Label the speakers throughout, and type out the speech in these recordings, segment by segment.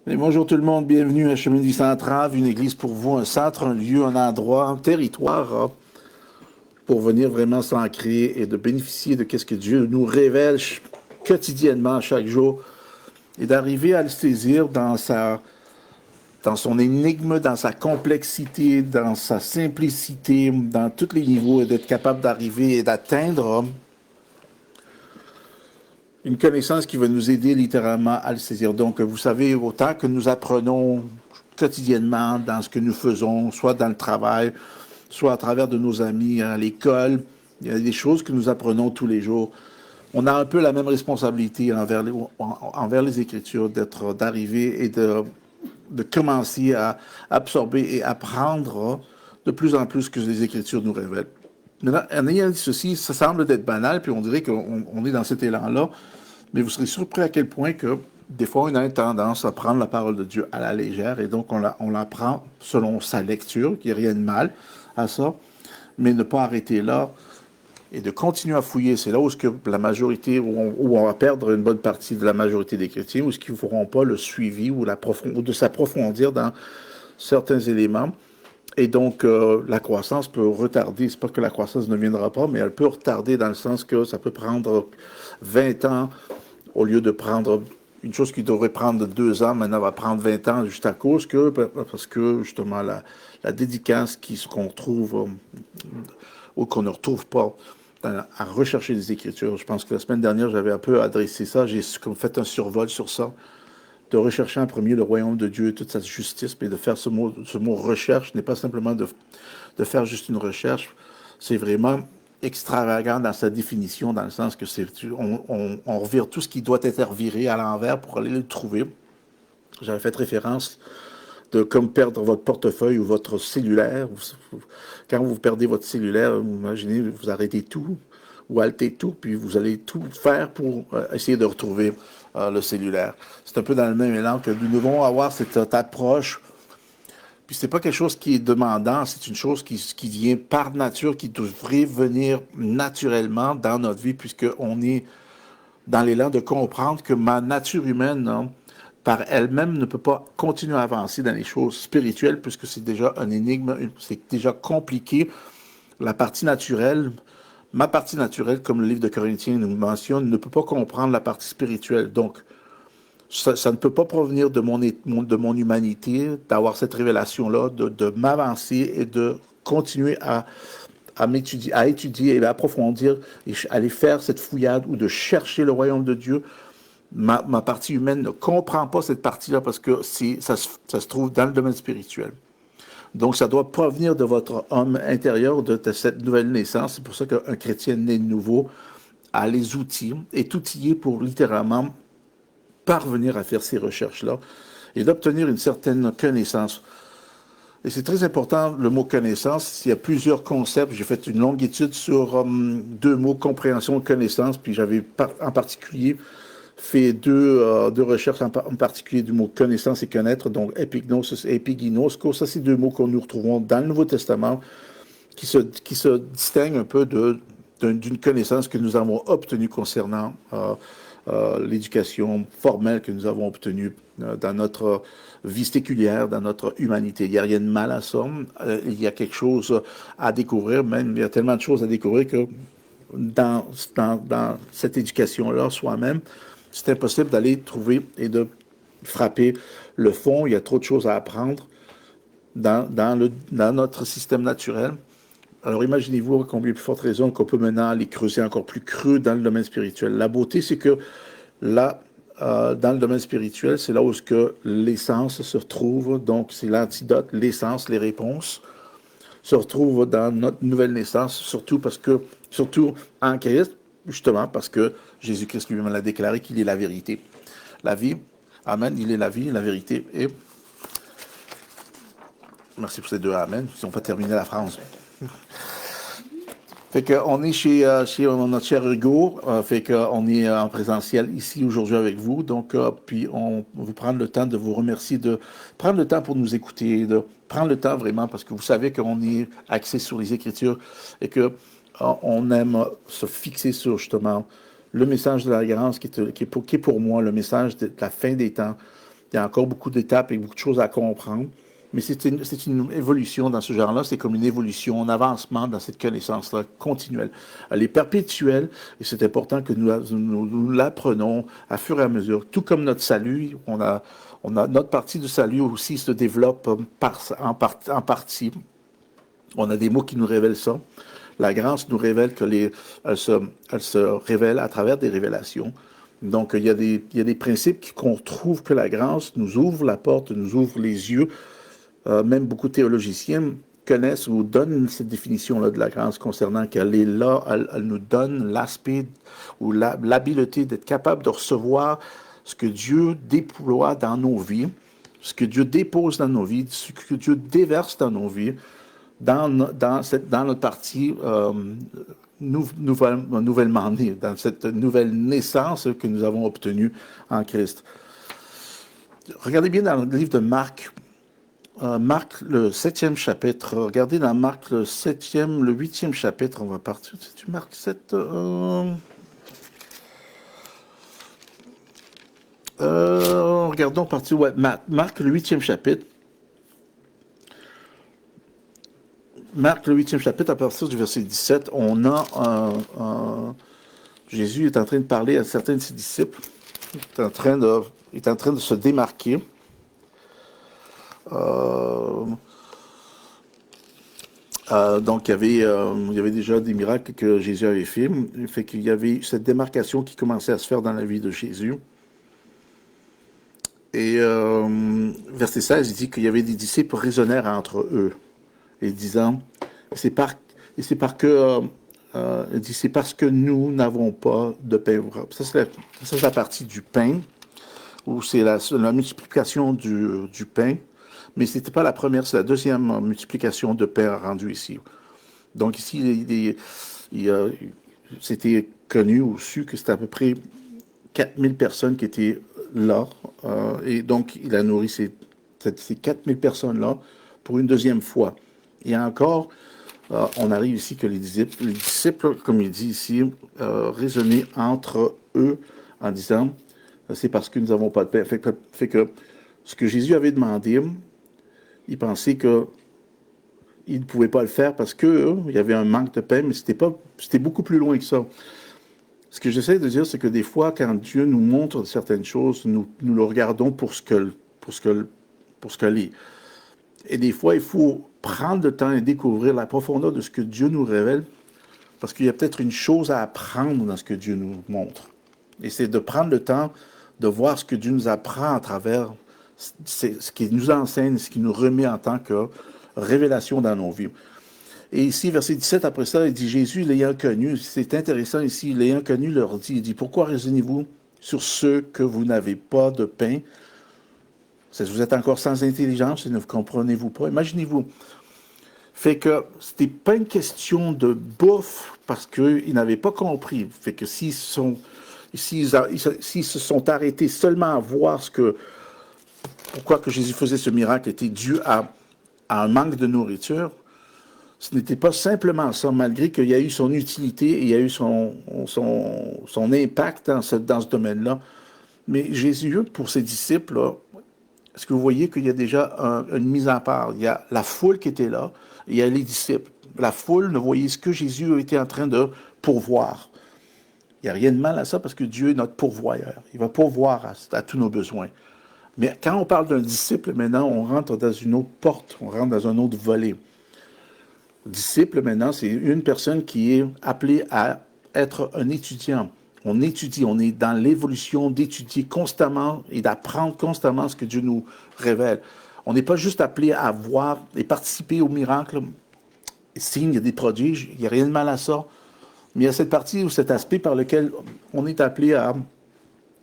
Speaker 1: Et bonjour tout le monde, bienvenue à Chemin du Centrave, une église pour vous, un centre, un lieu, un endroit, un territoire pour venir vraiment s'ancrer et de bénéficier de ce que Dieu nous révèle quotidiennement, chaque jour, et d'arriver à le saisir dans son énigme, dans sa complexité, dans sa simplicité, dans tous les niveaux, et d'être capable d'arriver et d'atteindre une connaissance qui va nous aider littéralement à le saisir. Donc, vous savez, autant que nous apprenons quotidiennement dans ce que nous faisons, soit dans le travail, soit à travers de nos amis à l'école, il y a des choses que nous apprenons tous les jours. On a un peu la même responsabilité envers les Écritures, d'arriver et de commencer à absorber et apprendre de plus en plus ce que les Écritures nous révèlent. Maintenant, en ayant dit ceci, ça semble d'être banal, puis on dirait qu'on est dans cet élan-là, mais vous serez surpris à quel point que des fois, on a une tendance à prendre la parole de Dieu à la légère, et donc on la prend selon sa lecture, qu'il n'y a rien de mal à ça, mais ne pas arrêter là et de continuer à fouiller. C'est là où, la majorité, où on va perdre une bonne partie de la majorité des chrétiens, où ils ne feront pas le suivi ou de s'approfondir dans certains éléments. Et donc, la croissance peut retarder. C'est pas que la croissance ne viendra pas, mais elle peut retarder dans le sens que ça peut prendre 20 ans au lieu de prendre une chose qui devrait prendre 2 ans, maintenant va prendre 20 ans juste à cause parce que justement, la dédicace qu'on trouve ou qu'on ne retrouve pas à rechercher les Écritures. Je pense que la semaine dernière, j'avais un peu adressé ça. J'ai fait un survol sur ça, de rechercher en premier le royaume de Dieu et toute sa justice, mais de faire ce mot recherche n'est pas simplement de faire juste une recherche, c'est vraiment extravagant dans sa définition, dans le sens que on revire tout ce qui doit être reviré à l'envers pour aller le trouver. J'avais fait référence de comme perdre votre portefeuille ou votre cellulaire. Quand vous perdez votre cellulaire, vous imaginez, vous arrêtez tout ou haltez tout, puis vous allez tout faire pour essayer de retrouver le cellulaire. C'est un peu dans le même élan que nous devons avoir cette approche. Puis c'est pas quelque chose qui est demandant, c'est une chose qui vient par nature, qui devrait venir naturellement dans notre vie, puisqu'on est dans l'élan de comprendre que ma nature humaine, hein, par elle-même, ne peut pas continuer à avancer dans les choses spirituelles, puisque c'est déjà un énigme, c'est déjà compliqué. La partie naturelle, ma partie naturelle, comme le livre de Corinthiens nous mentionne, ne peut pas comprendre la partie spirituelle. Donc, ça ne peut pas provenir de mon humanité, d'avoir cette révélation-là, de m'avancer et de continuer à étudier et à approfondir et aller faire cette fouillade ou de chercher le royaume de Dieu. Ma partie humaine ne comprend pas cette partie-là parce que ça se trouve dans le domaine spirituel. Donc, ça doit provenir de votre homme intérieur, de cette nouvelle naissance. C'est pour ça qu'un chrétien né de nouveau a les outils, est outillé pour littéralement parvenir à faire ces recherches-là et d'obtenir une certaine connaissance. Et c'est très important, le mot connaissance. Il y a plusieurs concepts. J'ai fait une longue étude sur 2 mots, compréhension et connaissance, puis j'avais en particulier fait deux recherches en particulier du mot connaissance et connaître, donc epignosis et epiginosko. Ça, c'est 2 mots que nous retrouvons dans le Nouveau Testament qui se distinguent un peu d'une connaissance que nous avons obtenue concernant l'éducation formelle que nous avons obtenue dans notre vie séculière, dans notre humanité. Il n'y a rien de mal à ça. Il y a quelque chose à découvrir, même il y a tellement de choses à découvrir que dans cette éducation-là, soi-même, c'est impossible d'aller trouver et de frapper le fond. Il y a trop de choses à apprendre dans notre système naturel. Alors imaginez-vous à combien plus forte raison qu'on peut maintenant aller creuser encore plus creux dans le domaine spirituel. La beauté, c'est que là, dans le domaine spirituel, c'est là où l'essence se retrouve. Donc, c'est l'antidote, l'essence, les réponses se retrouvent dans notre nouvelle naissance, surtout en Christ, justement parce que Jésus-Christ lui-même l'a déclaré qu'il est la vérité. La vie, Amen, il est la vie, la vérité. Et merci pour ces 2 Amen. Ils n'ont pas terminé la phrase. Fait qu'on est chez notre cher Hugo, fait qu'on est en présentiel ici aujourd'hui avec vous, donc puis on vous prendre le temps de vous remercier, de prendre le temps pour nous écouter, de prendre le temps vraiment, parce que vous savez qu'on est axé sur les Écritures et que on aime se fixer sur justement le message de la grâce qui est pour moi le message de la fin des temps, Il y a encore beaucoup d'étapes et beaucoup de choses à comprendre. Mais c'est une évolution dans ce genre-là. C'est comme une évolution, un avancement dans cette connaissance-là continuelle. Elle est perpétuelle et c'est important que nous l'apprenons à fur et à mesure. Tout comme notre salut, notre partie du salut aussi se développe en partie. On a des mots qui nous révèlent ça. La grâce nous révèle elle se révèle à travers des révélations. Donc, il y a des principes qu'on trouve que la grâce nous ouvre la porte, nous ouvre les yeux. Même beaucoup de théologiciens connaissent ou donnent cette définition-là de la grâce concernant qu'elle est là, elle nous donne l'aspect ou l'habileté d'être capable de recevoir ce que Dieu déploie dans nos vies, ce que Dieu dépose dans nos vies, ce que Dieu déverse dans nos vies, dans notre partie nouvellement née, dans cette nouvelle naissance que nous avons obtenue en Christ. Regardez bien dans le livre de Marc, Marc, le 7e chapitre. Regardez dans Marc, le 7e, le 8e chapitre. On va partir. C'est-tu Marc 7? Regardons partir. Ouais, Marc, le 8e chapitre. Marc, le 8e chapitre, à partir du verset 17, on a Jésus est en train de parler à certains de ses disciples. Il est en train de se démarquer. Donc, il y avait déjà des miracles que Jésus avait fait. Il fait qu'il y avait cette démarcation qui commençait à se faire dans la vie de Jésus. Et verset 16, il dit qu'il y avait des disciples raisonnèrent entre eux, et disant, c'est parce que nous n'avons pas de pain. Ça, c'est la partie du pain, où c'est la multiplication du pain. Mais ce n'était pas la première, c'est la deuxième multiplication de pain rendue ici. Donc ici, c'était connu ou su que c'était à peu près 4000 personnes qui étaient là. Et donc, il a nourri ces 4000 personnes-là pour une deuxième fois. Et encore, on arrive ici que les disciples, comme il dit ici, raisonnaient entre eux en disant, c'est parce que nous n'avons pas de pain. Fait que ce que Jésus avait demandé, il pensait qu'il ne pouvait pas le faire parce qu'il y avait un manque de pain, mais c'était beaucoup plus loin que ça. Ce que j'essaie de dire, c'est que des fois, quand Dieu nous montre certaines choses, nous le regardons pour ce qu'elle est. Et des fois, il faut prendre le temps et découvrir la profondeur de ce que Dieu nous révèle, parce qu'il y a peut-être une chose à apprendre dans ce que Dieu nous montre. Et c'est de prendre le temps de voir ce que Dieu nous apprend à travers ce qu'il nous enseigne, ce qu'il nous remet en tant que révélation dans nos vies. Et ici, verset 17, après ça, il dit, Jésus, l'ayant connu, c'est intéressant ici, l'ayant connu, leur dit, il dit, pourquoi raisonnez-vous sur ceux que vous n'avez pas de pain? Vous êtes encore sans intelligence et ne comprenez-vous pas? Imaginez-vous. Fait que c'était pas une question de bouffe parce qu'ils n'avaient pas compris. Fait que s'ils se sont arrêtés seulement à voir pourquoi que Jésus faisait ce miracle était dû à un manque de nourriture, ce n'était pas simplement ça, malgré qu'il y a eu son utilité et il y a eu son impact dans ce domaine-là. Mais Jésus, pour ses disciples, là, est-ce que vous voyez qu'il y a déjà une mise à part? Il y a la foule qui était là, et il y a les disciples. La foule ne voyait ce que Jésus était en train de pourvoir. Il n'y a rien de mal à ça parce que Dieu est notre pourvoyeur. Il va pourvoir à tous nos besoins. Mais quand on parle d'un disciple, maintenant, on rentre dans une autre porte, on rentre dans un autre volet. Disciple, maintenant, c'est une personne qui est appelée à être un étudiant. On étudie, on est dans l'évolution d'étudier constamment et d'apprendre constamment ce que Dieu nous révèle. On n'est pas juste appelé à voir et participer aux miracles, signes, il y a des prodiges, il n'y a rien de mal à ça. Mais il y a cette partie ou cet aspect par lequel on est appelé à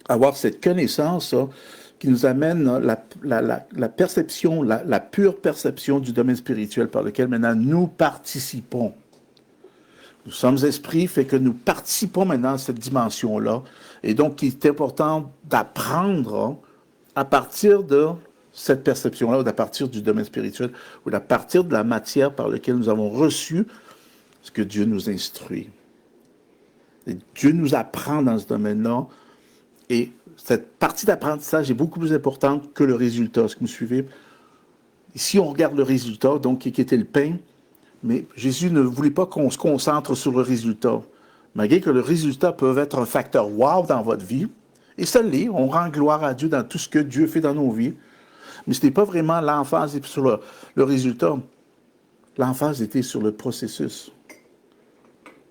Speaker 1: avoir cette connaissance qui nous amène la perception, la pure perception du domaine spirituel par lequel maintenant nous participons. Nous sommes esprits, fait que nous participons maintenant à cette dimension-là. Et donc, il est important d'apprendre à partir de cette perception-là, ou à partir du domaine spirituel, ou à partir de la matière par laquelle nous avons reçu ce que Dieu nous instruit. Et Dieu nous apprend dans ce domaine-là. Et cette partie d'apprentissage est beaucoup plus importante que le résultat. Est-ce que vous me suivez? Ici, on regarde le résultat, donc qui était le pain, mais Jésus ne voulait pas qu'on se concentre sur le résultat. Malgré que le résultat peut être un facteur wow dans votre vie, et ça l'est, on rend gloire à Dieu dans tout ce que Dieu fait dans nos vies, mais ce n'est pas vraiment l'emphase sur le résultat. L'emphase était sur le processus.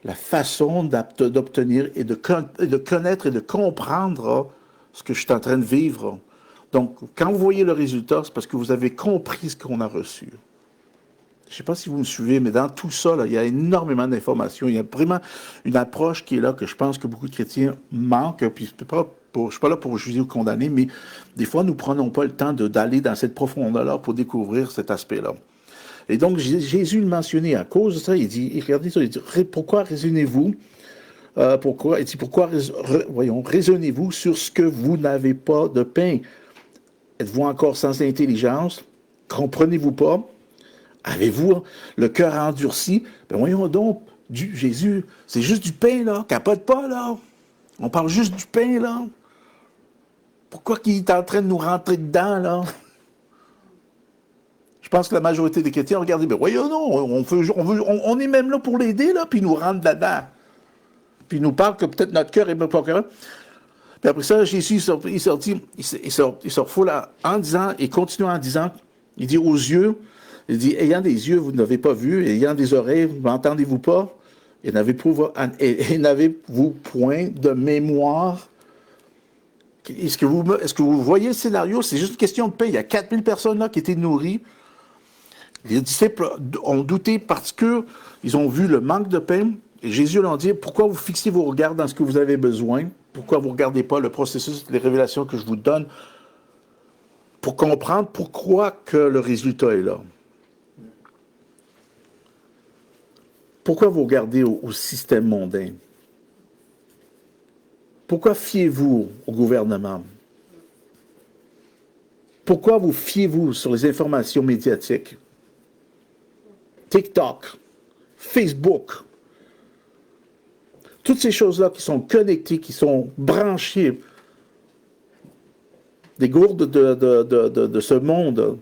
Speaker 1: La façon d'obtenir et de connaître et de comprendre ce que je suis en train de vivre. Donc, quand vous voyez le résultat, c'est parce que vous avez compris ce qu'on a reçu. Je ne sais pas si vous me suivez, mais dans tout ça, là, il y a énormément d'informations. Il y a vraiment une approche qui est là que je pense que beaucoup de chrétiens manquent. Puis je ne suis pas là pour juger ou condamner, mais des fois, nous ne prenons pas le temps d'aller dans cette profondeur-là pour découvrir cet aspect-là. Et donc, Jésus le mentionnait à cause de ça. Il dit, regardez ça, il dit, pourquoi raisonnez-vous? Il dit, raisonnez-vous sur ce que vous n'avez pas de pain? Êtes-vous encore sans intelligence? Comprenez-vous pas? Avez-vous le cœur endurci? Ben voyons donc, Jésus, c'est juste du pain, là. Capote pas, là. On parle juste du pain, là. Pourquoi il est en train de nous rentrer dedans, là? Je pense que la majorité des chrétiens regardent, ben voyons non, on est même là pour l'aider, là, puis il nous rentre dedans. Puis il nous parle que peut-être notre cœur est pas correct. Puis après ça, Jésus, il se refoule en disant, et continue en disant, il dit aux yeux, il dit, ayant des yeux, vous n'avez pas vu, ayant des oreilles, vous n'entendez-vous pas, et n'avez-vous point de mémoire. Est-ce que vous voyez le scénario? C'est juste une question de paix. Il y a 4000 personnes là qui étaient nourries. Les disciples ont douté parce qu'ils ont vu le manque de pain. Et Jésus leur dit, pourquoi vous fixez vos regards dans ce que vous avez besoin? Pourquoi vous ne regardez pas le processus, les révélations que je vous donne pour comprendre pourquoi que le résultat est là? Pourquoi vous regardez au système mondain? Pourquoi fiez-vous au gouvernement? Pourquoi vous fiez-vous sur les informations médiatiques? TikTok, Facebook, toutes ces choses-là qui sont connectées, qui sont branchées, des gourdes de ce monde,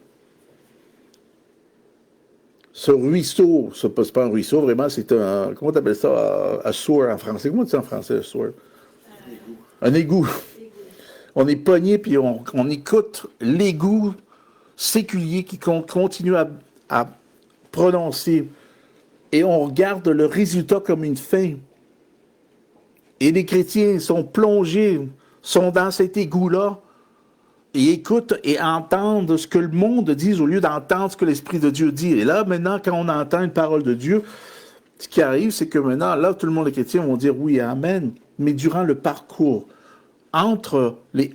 Speaker 1: ce ruisseau, c'est pas un ruisseau, vraiment, c'est un, comment tu appelles ça, un sewer en français? Comment tu dis en français, un sewer? Un égout. On est pogné, puis on écoute l'égout séculier qui continue à prononcer, et on regarde le résultat comme une fin. Et les chrétiens sont plongés, sont dans cet égout-là, et écoutent et entendent ce que le monde dit au lieu d'entendre ce que l'Esprit de Dieu dit. Et là, maintenant, quand on entend une parole de Dieu, ce qui arrive, c'est que maintenant, là, tout le monde, les chrétiens, vont dire oui, amen. Mais durant le parcours, entre les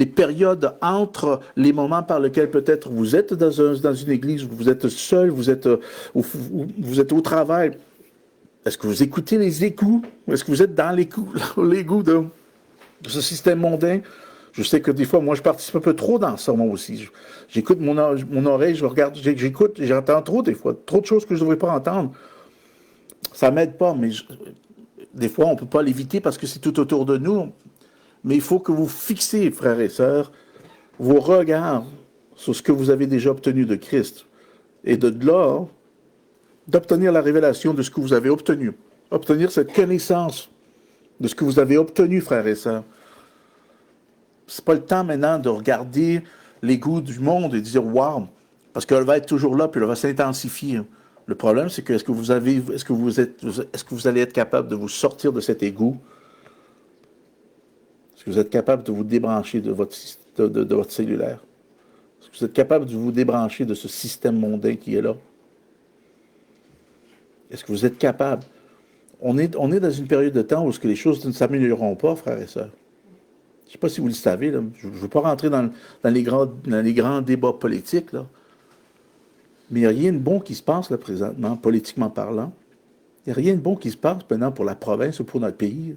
Speaker 1: périodes, entre les moments par lesquels peut-être vous êtes dans une église, où vous êtes seul, vous êtes au travail, est-ce que vous écoutez les échos? Est-ce que vous êtes dans l'égout de ce système mondain? Je sais que des fois, moi, je participe un peu trop dans ça, moi aussi. J'écoute mon oreille, je regarde, j'écoute, j'entends trop des fois, trop de choses que je ne devrais pas entendre. Ça ne m'aide pas, mais des fois, on ne peut pas l'éviter parce que c'est tout autour de nous. Mais il faut que vous fixiez, frères et sœurs, vos regards sur ce que vous avez déjà obtenu de Christ. Et de là, d'obtenir la révélation de ce que vous avez obtenu. Obtenir cette connaissance de ce que vous avez obtenu, frères et sœurs. C'est pas le temps maintenant de regarder les goûts du monde et de dire « Wow », parce qu'elle va être toujours là, puis elle va s'intensifier. Le problème, c'est que est-ce que vous allez être capable de vous sortir de cet égout? Est-ce que vous êtes capable de vous débrancher de votre cellulaire? Est-ce que vous êtes capable de vous débrancher de ce système mondain qui est là? Est-ce que vous êtes capable? On est dans une période de temps où les choses ne s'amélioreront pas, frères et sœurs. Je ne sais pas si vous le savez, là. Je ne veux pas rentrer dans les grands débats politiques, là. Mais il n'y a rien de bon qui se passe là, présentement, politiquement parlant. Il n'y a rien de bon qui se passe maintenant pour la province ou pour notre pays.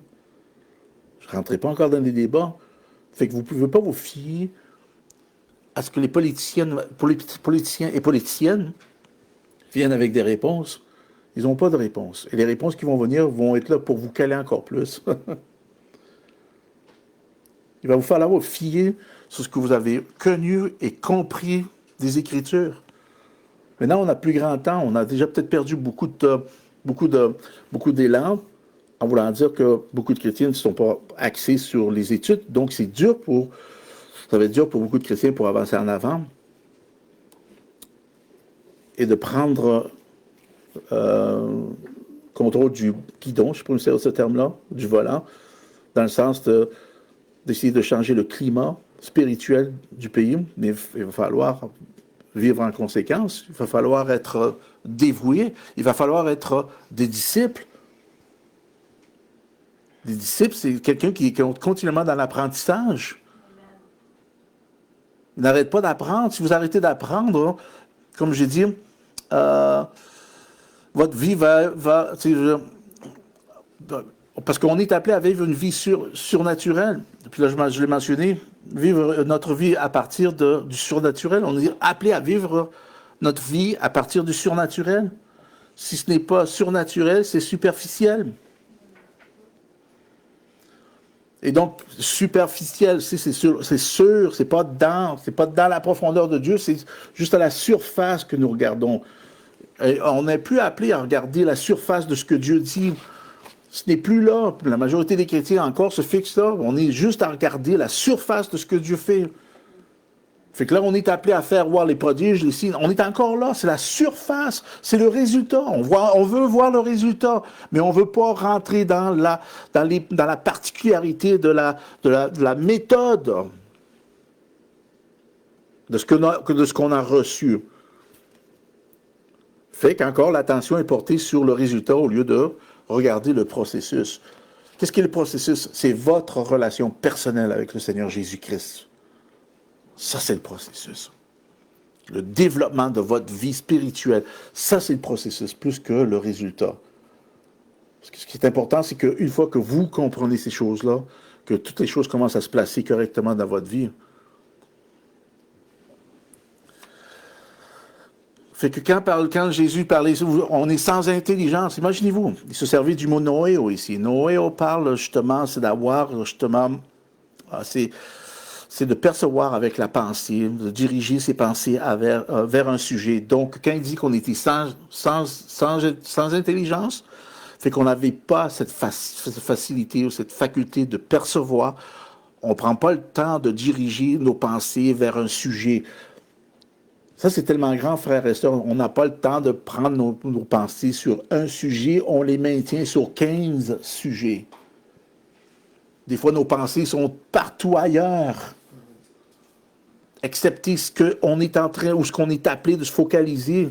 Speaker 1: Je ne rentrerai pas encore dans les débats. Fait que vous ne pouvez pas vous fier à ce que les politiciens et politiciennes viennent avec des réponses. Ils n'ont pas de réponse. Et les réponses qui vont venir vont être là pour vous caler encore plus. Il va vous falloir fier sur ce que vous avez connu et compris des Écritures. Maintenant, on n'a plus grand temps. On a déjà peut-être perdu beaucoup d'élan en voulant dire que beaucoup de chrétiens ne sont pas axés sur les études. Donc, ça va être dur pour beaucoup de chrétiens pour avancer en avant et de prendre contrôle du guidon, je peux dire ce terme-là, du volant, dans le sens d'essayer de changer le climat spirituel du pays. Mais il va falloir vivre en conséquence, il va falloir être dévoué, il va falloir être des disciples. Des disciples, c'est quelqu'un qui est continuellement dans l'apprentissage. Il n'arrête pas d'apprendre. Si vous arrêtez d'apprendre, comme j'ai dit, votre vie parce qu'on est appelé à vivre une vie surnaturelle. Puis là, je l'ai mentionné, vivre notre vie à partir du surnaturel. On est appelé à vivre notre vie à partir du surnaturel. Si ce n'est pas surnaturel, c'est superficiel. Et donc, superficiel, c'est sûr, c'est pas dans la profondeur de Dieu, c'est juste à la surface que nous regardons. Et on n'est plus appelé à regarder la surface de ce que Dieu dit. Ce n'est plus là. La majorité des chrétiens encore se fixent là. On est juste à regarder la surface de ce que Dieu fait. Fait que là, on est appelé à faire voir les prodiges, les signes. On est encore là. C'est la surface. C'est le résultat. On veut voir le résultat, mais on ne veut pas rentrer dans la particularité de la méthode de ce qu'on a reçu. Fait qu'encore, l'attention est portée sur le résultat au lieu de regarder le processus. Qu'est-ce qu'est le processus? C'est votre relation personnelle avec le Seigneur Jésus-Christ. Ça, c'est le processus. Le développement de votre vie spirituelle, ça, c'est le processus, plus que le résultat. Parce que ce qui est important, c'est qu'une fois que vous comprenez ces choses-là, que toutes les choses commencent à se placer correctement dans votre vie, fait que quand Jésus parlait, on est sans intelligence. Imaginez-vous, il se servait du mot noéo ici. Noéo parle justement, c'est d'avoir justement, c'est de percevoir avec la pensée, de diriger ses pensées vers un sujet. Donc, quand il dit qu'on était sans intelligence, fait qu'on n'avait pas cette facilité ou cette faculté de percevoir. On ne prend pas le temps de diriger nos pensées vers un sujet. Ça, c'est tellement grand, frères et sœurs. On n'a pas le temps de prendre nos pensées sur un sujet. On les maintient sur 15 sujets. Des fois, nos pensées sont partout ailleurs, excepté ce qu'on est en train, ou ce qu'on est appelé de se focaliser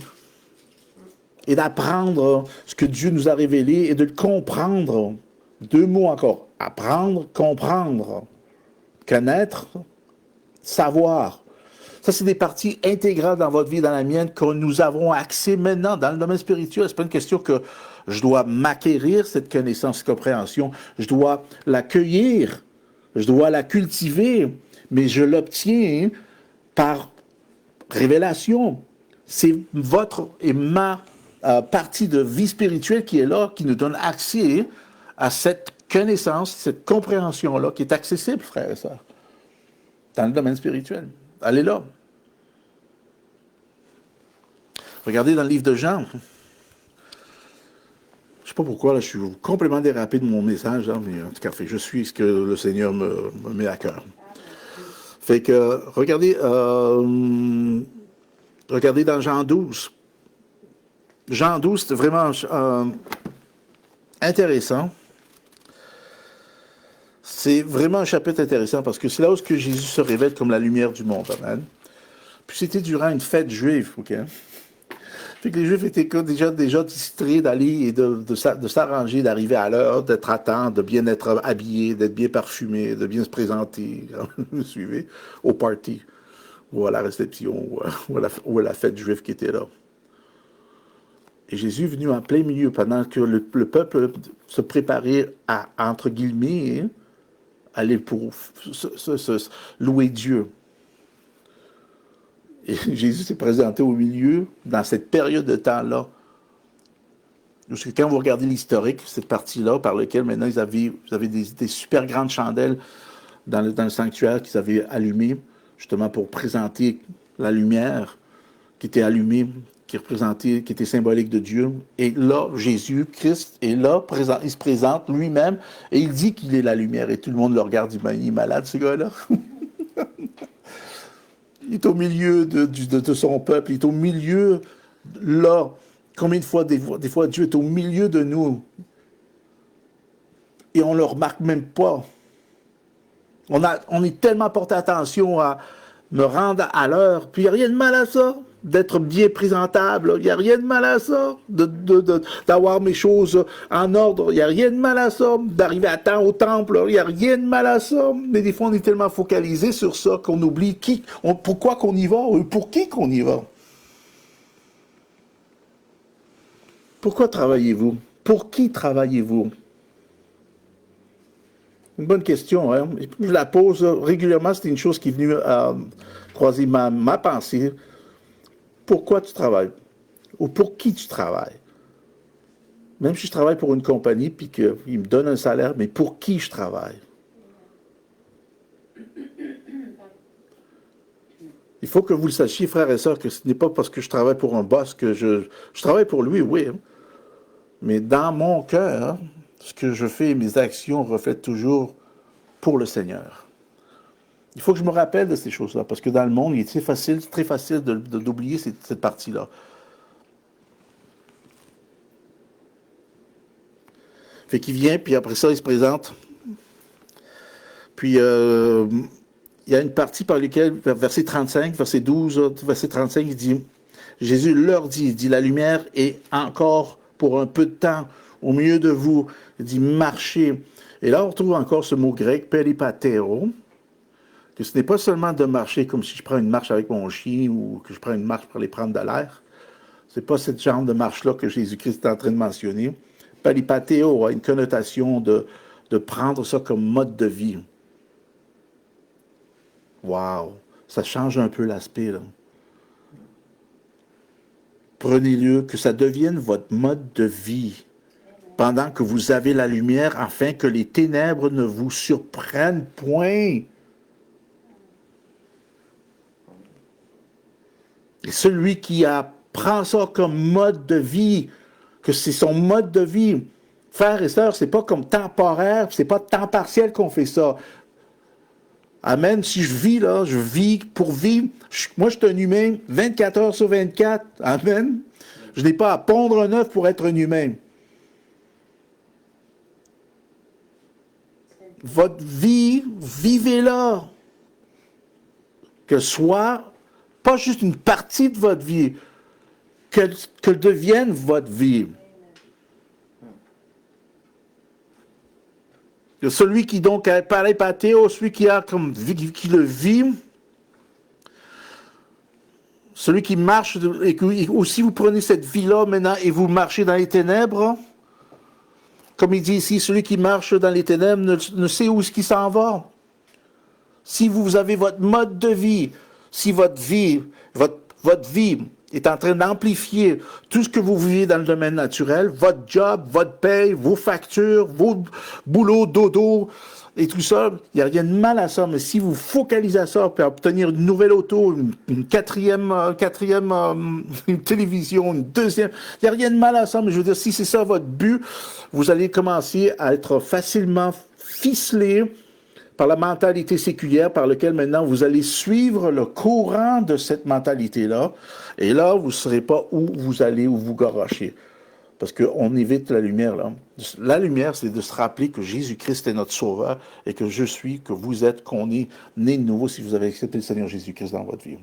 Speaker 1: et d'apprendre ce que Dieu nous a révélé et de le comprendre. 2 mots encore. Apprendre, comprendre. Connaître, savoir. Ça, c'est des parties intégrales dans votre vie, dans la mienne, que nous avons accès maintenant dans le domaine spirituel. Ce n'est pas une question que je dois m'acquérir, cette connaissance, cette compréhension. Je dois l'accueillir, je dois la cultiver, mais je l'obtiens par révélation. C'est votre et ma partie de vie spirituelle qui est là, qui nous donne accès à cette connaissance, cette compréhension-là, qui est accessible, frères et sœurs, dans le domaine spirituel. Allez là. Regardez dans le livre de Jean. Je ne sais pas pourquoi, là, je suis complètement dérapé de mon message, là, mais en tout cas, je suis ce que le Seigneur me met à cœur. Fait que, regardez dans Jean 12. Jean 12, c'est vraiment intéressant. C'est vraiment un chapitre intéressant parce que c'est là où Jésus se révèle comme la lumière du monde. Amen. Puis c'était durant une fête juive, OK? Fait que les Juifs étaient déjà distraits d'aller et de s'arranger, d'arriver à l'heure, d'être à temps, de bien être habillés, d'être bien parfumés, de bien se présenter, vous suivez, au party, ou à la réception, ou à la fête juive qui était là. Et Jésus est venu en plein milieu, pendant que le peuple se préparait à, entre guillemets, aller pour louer Dieu. Et Jésus s'est présenté au milieu, dans cette période de temps-là. Parce que quand vous regardez l'historique, cette partie-là, par laquelle maintenant vous avez des super grandes chandelles dans le sanctuaire qu'ils avaient allumé, justement pour présenter la lumière qui était allumée, qui représentait, qui était symbolique de Dieu. Et là, Jésus-Christ est là, présent, il se présente lui-même, et il dit qu'il est la lumière. Et tout le monde le regarde, il dit, ben, il est malade, ce gars-là. Il est au milieu de son peuple, il est au milieu, là. Combien de fois, des fois, Dieu est au milieu de nous, et on ne le remarque même pas. On est tellement porté attention à me rendre à l'heure, puis il n'y a rien de mal à ça, d'être bien présentable, il n'y a rien de mal à ça, d'avoir mes choses en ordre, il n'y a rien de mal à ça, d'arriver à temps au temple, il n'y a rien de mal à ça, mais des fois on est tellement focalisé sur ça qu'on oublie pourquoi qu'on y va, ou pour qui qu'on y va. Pourquoi travaillez-vous? Pour qui travaillez-vous? Une bonne question, hein? Je la pose régulièrement, c'est une chose qui est venue croiser ma pensée. Pourquoi tu travailles? Ou pour qui tu travailles? Même si je travaille pour une compagnie puis qu'ils me donnent un salaire, mais pour qui je travaille? Il faut que vous le sachiez, frères et sœurs, que ce n'est pas parce que je travaille pour un boss que je travaille pour lui, oui. Hein? Mais dans mon cœur, hein, ce que je fais, mes actions reflètent toujours pour le Seigneur. Il faut que je me rappelle de ces choses-là, parce que dans le monde, il est très facile d'oublier cette partie-là. Fait qu'il vient, puis après ça, il se présente. Puis, il y a une partie par laquelle, verset 35, verset 12, verset 35, il dit, Jésus leur dit, il dit, la lumière est encore pour un peu de temps au milieu de vous. Il dit, marchez. Et là, on retrouve encore ce mot grec, peripatero, que ce n'est pas seulement de marcher comme si je prends une marche avec mon chien ou que je prends une marche pour aller prendre de l'air. Ce n'est pas ce genre de marche-là que Jésus-Christ est en train de mentionner. Peripateo a une connotation de prendre ça comme mode de vie. Wow! Ça change un peu l'aspect, là. Prenez-le, que ça devienne votre mode de vie pendant que vous avez la lumière, afin que les ténèbres ne vous surprennent point. Et celui qui prend ça comme mode de vie, que c'est son mode de vie, frères et sœurs, c'est pas comme temporaire, c'est pas temps partiel qu'on fait ça. Amen. Si je vis, là, je vis pour vivre. Moi, je suis un humain 24 heures sur 24. Amen. Je n'ai pas à pondre un œuf pour être un humain. Votre vie, vivez-la. Que soit pas juste une partie de votre vie, que devienne votre vie. Que celui qui donc a parlé pathéo, celui qui a comme qui le vit, celui qui marche, et que aussi vous prenez cette vie-là maintenant et vous marchez dans les ténèbres, comme il dit ici, celui qui marche dans les ténèbres ne sait où est-ce qu'il s'en va. Si vous avez votre mode de vie, si votre vie est en train d'amplifier tout ce que vous vivez dans le domaine naturel, votre job, votre paye, vos factures, vos boulots, dodo, et tout ça, il n'y a rien de mal à ça, mais si vous focalisez à ça, pour obtenir une nouvelle auto, une quatrième une télévision, une deuxième, il n'y a rien de mal à ça, mais je veux dire, si c'est ça votre but, vous allez commencer à être facilement ficelé par la mentalité séculière par laquelle maintenant vous allez suivre le courant de cette mentalité-là, et là, vous ne saurez pas où vous allez, où vous garochez. Parce qu'on évite la lumière, là. La lumière, c'est de se rappeler que Jésus-Christ est notre sauveur et que je suis, que vous êtes, qu'on est né de nouveau si vous avez accepté le Seigneur Jésus-Christ dans votre vie.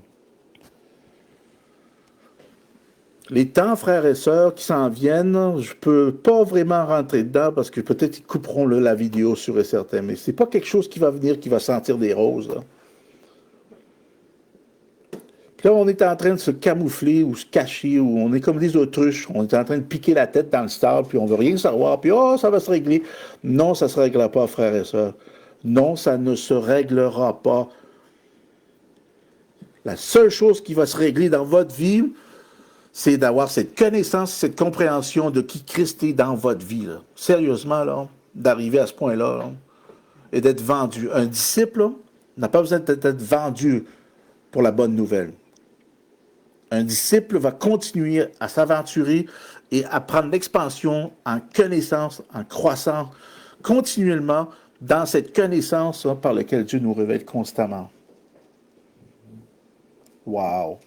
Speaker 1: Les temps, frères et sœurs, qui s'en viennent, je ne peux pas vraiment rentrer dedans parce que peut-être ils couperont la vidéo sur et certain, mais ce n'est pas quelque chose qui va venir, qui va sentir des roses, là. Là, on est en train de se camoufler ou se cacher, ou on est comme des autruches. On est en train de piquer la tête dans le sable, puis on ne veut rien savoir, puis oh, ça va se régler. Non, ça ne se réglera pas, frères et sœurs. Non, ça ne se réglera pas. La seule chose qui va se régler dans votre vie, c'est d'avoir cette connaissance, cette compréhension de qui Christ est dans votre vie, là. Sérieusement, là, d'arriver à ce point-là, là. et d'être vendu. Un disciple n'a pas besoin d'être vendu pour la bonne nouvelle. Un disciple va continuer à s'aventurer et à prendre l'expansion en connaissance, en croissance, continuellement dans cette connaissance par laquelle Dieu nous révèle constamment. Wow!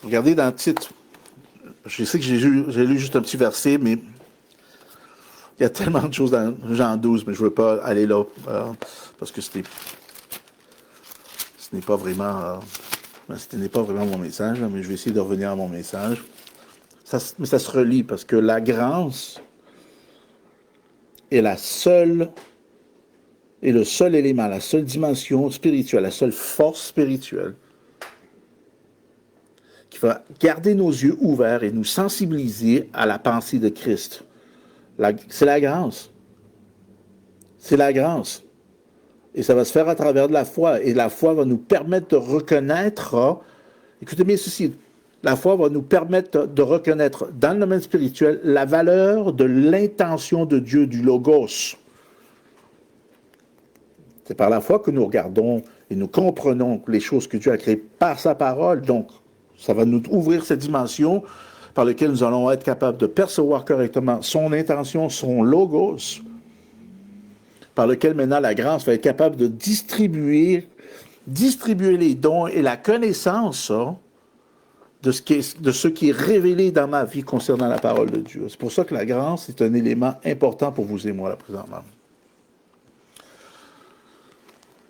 Speaker 1: Regardez dans le titre. Je sais que j'ai lu juste un petit verset, mais il y a tellement de choses dans Jean 12, mais je ne veux pas aller là, parce que ce n'est pas vraiment mon message, mais je vais essayer de revenir à mon message. Mais ça se relie, parce que la grâce est le seul élément, la seule dimension spirituelle, la seule force spirituelle qui va garder nos yeux ouverts et nous sensibiliser à la pensée de Christ. C'est la grâce. C'est la grâce. Et ça va se faire à travers de la foi. Et la foi va nous permettre de reconnaître, écoutez bien ceci, la foi va nous permettre de reconnaître dans le domaine spirituel la valeur de l'intention de Dieu, du Logos. C'est par la foi que nous regardons et nous comprenons les choses que Dieu a créées par sa parole. Donc, ça va nous ouvrir cette dimension par laquelle nous allons être capables de percevoir correctement son intention, son Logos, par lequel maintenant la grâce va être capable de distribuer les dons et la connaissance de ce qui est révélé dans ma vie concernant la parole de Dieu. C'est pour ça que la grâce est un élément important pour vous et moi, là, présentement.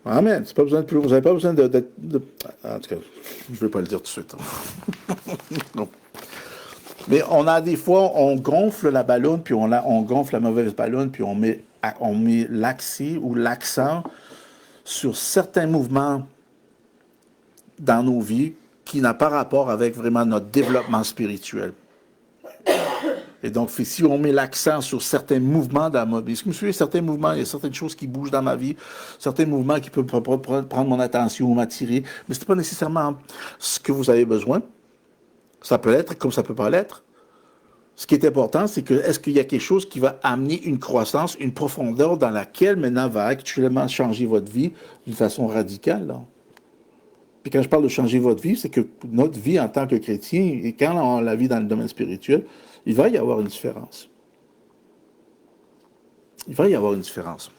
Speaker 1: Amen. C'est pas besoin de plus. Vous n'avez pas besoin en tout cas, je ne vais pas le dire tout de suite. Non. Mais on a des fois, on gonfle la ballonne, puis on gonfle la mauvaise ballonne, puis on met l'accent sur certains mouvements dans nos vies qui n'a pas rapport avec vraiment notre développement spirituel. Et donc, si on met l'accent sur certains mouvements dans ma vie, est-ce que vous me suivez, certains mouvements, il y a certaines choses qui bougent dans ma vie, certains mouvements qui peuvent prendre mon attention ou m'attirer, mais ce n'est pas nécessairement ce que vous avez besoin. Ça peut l'être comme ça ne peut pas l'être. Ce qui est important, c'est que est-ce qu'il y a quelque chose qui va amener une croissance, une profondeur dans laquelle maintenant va actuellement changer votre vie d'une façon radicale, là. Puis quand je parle de changer votre vie, c'est que notre vie en tant que chrétien, et quand on la vit dans le domaine spirituel, il va y avoir une différence. Il va y avoir une différence.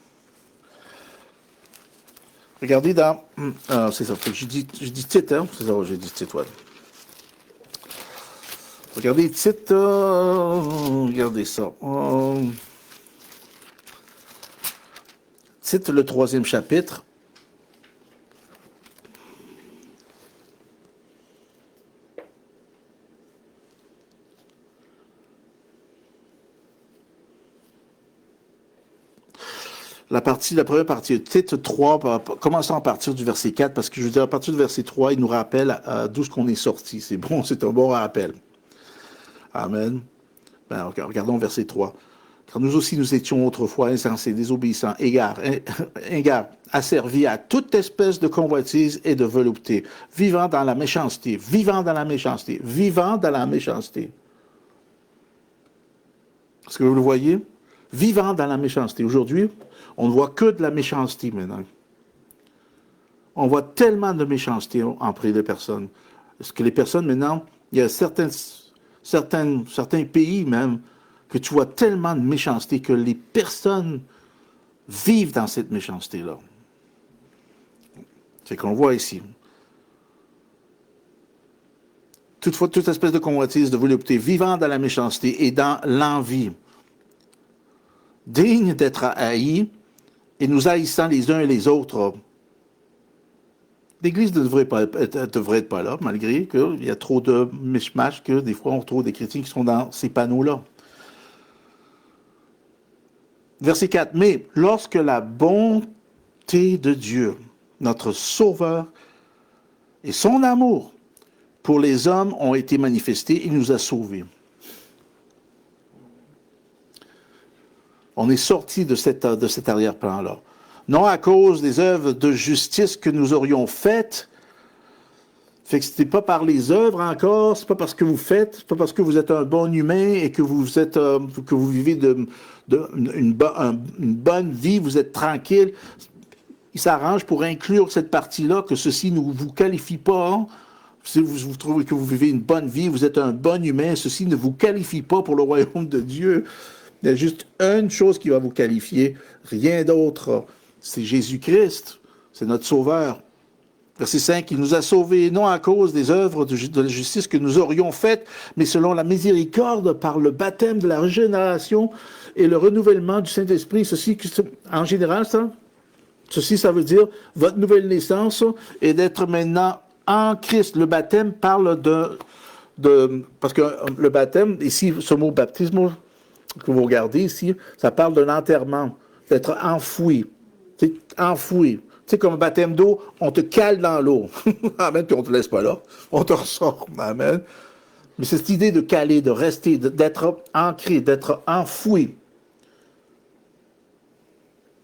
Speaker 1: Regardez dans... c'est ça, j'ai dit titre, hein? C'est ça, j'ai dit titre, ouais. Regardez titre, regardez ça. Titre, le 3e chapitre. La première partie, titre 3, commençons à partir du verset 4, parce que je veux dire, à partir du verset 3, il nous rappelle d'où ce qu'on est sorti. C'est bon, c'est un bon rappel. Amen. Ben, regardons verset 3. Car nous aussi, nous étions autrefois insensés, désobéissants, égards, asservis à toute espèce de convoitise et de volupté, vivant dans la méchanceté, vivant dans la méchanceté, vivant dans la méchanceté. Est-ce que vous le voyez? Vivant dans la méchanceté. Aujourd'hui, on ne voit que de la méchanceté maintenant. On voit tellement de méchanceté auprès des personnes. Parce que les personnes, maintenant, il y a certains pays même, que tu vois tellement de méchanceté que les personnes vivent dans cette méchanceté-là. C'est qu'on voit ici. Toute espèce de convoitise, de volupté, vivant dans la méchanceté et dans l'envie, digne d'être haïs et nous haïssant les uns et les autres. L'Église ne devrait être pas là, malgré qu'il y a trop de mishmash que des fois on retrouve des chrétiens qui sont dans ces panneaux-là. Verset 4. Mais lorsque la bonté de Dieu, notre Sauveur, et son amour pour les hommes ont été manifestés, il nous a sauvés. On est sorti de cet arrière-plan-là. Non à cause des œuvres de justice que nous aurions faites, Fait que ce n'est pas par les œuvres encore, c'est pas parce que vous faites, c'est pas parce que vous êtes un bon humain et que vous êtes, que vous vivez une bonne vie, vous êtes tranquille. Il s'arrange pour inclure cette partie-là, que ceci ne vous qualifie pas. Hein. Si vous trouvez que vous vivez une bonne vie, vous êtes un bon humain, ceci ne vous qualifie pas pour le royaume de Dieu. Il y a juste une chose qui va vous qualifier, rien d'autre. C'est Jésus-Christ, c'est notre Sauveur. Verset 5, il nous a sauvés non à cause des œuvres de la justice que nous aurions faites, mais selon la miséricorde par le baptême de la régénération et le renouvellement du Saint-Esprit. Ceci, en général, ça veut dire votre nouvelle naissance et d'être maintenant en Christ. Le baptême parle parce que le baptême, ici, ce mot baptisme que vous regardez ici, ça parle d'un enterrement, d'être enfoui. C'est enfoui. Tu sais, comme un baptême d'eau, on te cale dans l'eau. Amen, puis on ne te laisse pas là. On te ressort. Amen. Mais c'est cette idée de caler, de rester, d'être ancré, d'être enfoui.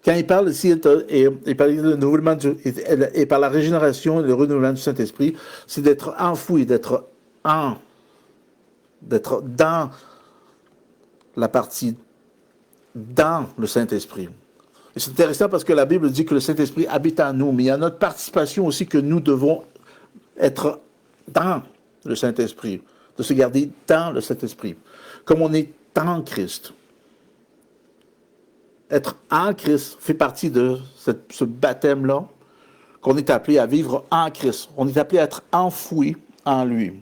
Speaker 1: Quand il parle ici, et par le renouvellement et par la régénération et le renouvellement du Saint-Esprit, c'est d'être enfoui, d'être dans la partie, dans le Saint-Esprit. Et c'est intéressant parce que la Bible dit que le Saint-Esprit habite en nous, mais il y a notre participation aussi que nous devons être dans le Saint-Esprit, de se garder dans le Saint-Esprit, comme on est en Christ. Être en Christ fait partie de ce baptême-là, qu'on est appelé à vivre en Christ. On est appelé à être enfoui en lui.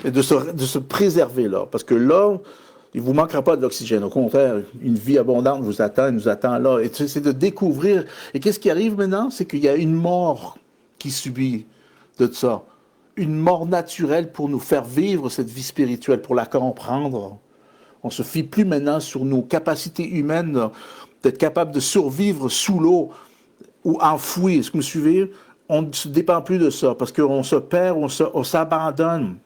Speaker 1: Et de se préserver là, parce que là, il ne vous manquera pas de l'oxygène. Au contraire, une vie abondante vous attend, nous attend là. Et c'est de découvrir. Et qu'est-ce qui arrive maintenant? C'est qu'il y a une mort qui subit de ça. Une mort naturelle pour nous faire vivre cette vie spirituelle, pour la comprendre. On ne se fie plus maintenant sur nos capacités humaines d'être capable de survivre sous l'eau ou enfoui. Est-ce que vous me suivez? On ne se dépend plus de ça parce qu'on se perd, on s'abandonne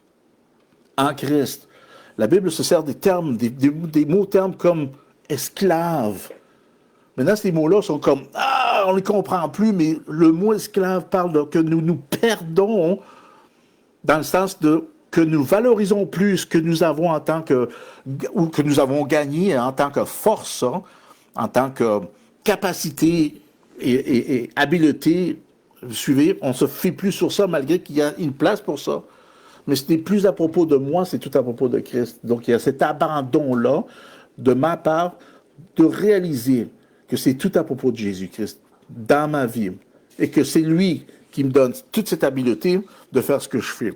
Speaker 1: en Christ. La Bible se sert des termes, des mots-termes comme esclave. Maintenant, ces mots-là sont comme, on ne les comprend plus, mais le mot esclave parle que nous nous perdons dans le sens de que nous valorisons plus ce que nous avons ou que nous avons gagné en tant que force, en tant que capacité et habileté. Vous suivez, on ne se fie plus sur ça malgré qu'il y a une place pour ça. Mais ce n'est plus à propos de moi, c'est tout à propos de Christ. Donc il y a cet abandon-là, de ma part, de réaliser que c'est tout à propos de Jésus-Christ dans ma vie. Et que c'est lui qui me donne toute cette habileté de faire ce que je fais.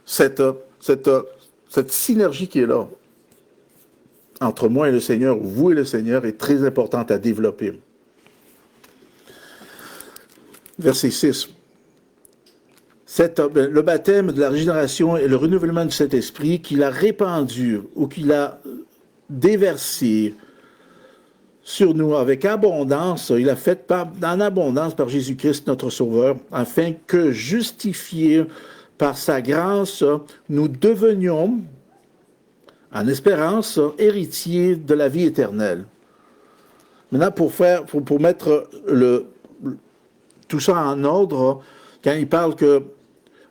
Speaker 1: Cette synergie qui est là, entre moi et le Seigneur, vous et le Seigneur, est très importante à développer. Verset 6. Le baptême de la régénération et le renouvellement du Saint-Esprit qu'il a répandu ou qu'il a déversé sur nous avec abondance, il a fait en abondance par Jésus-Christ notre Sauveur, afin que, justifiés par sa grâce, nous devenions, en espérance, héritiers de la vie éternelle. Maintenant, pour mettre tout ça en ordre, quand il parle que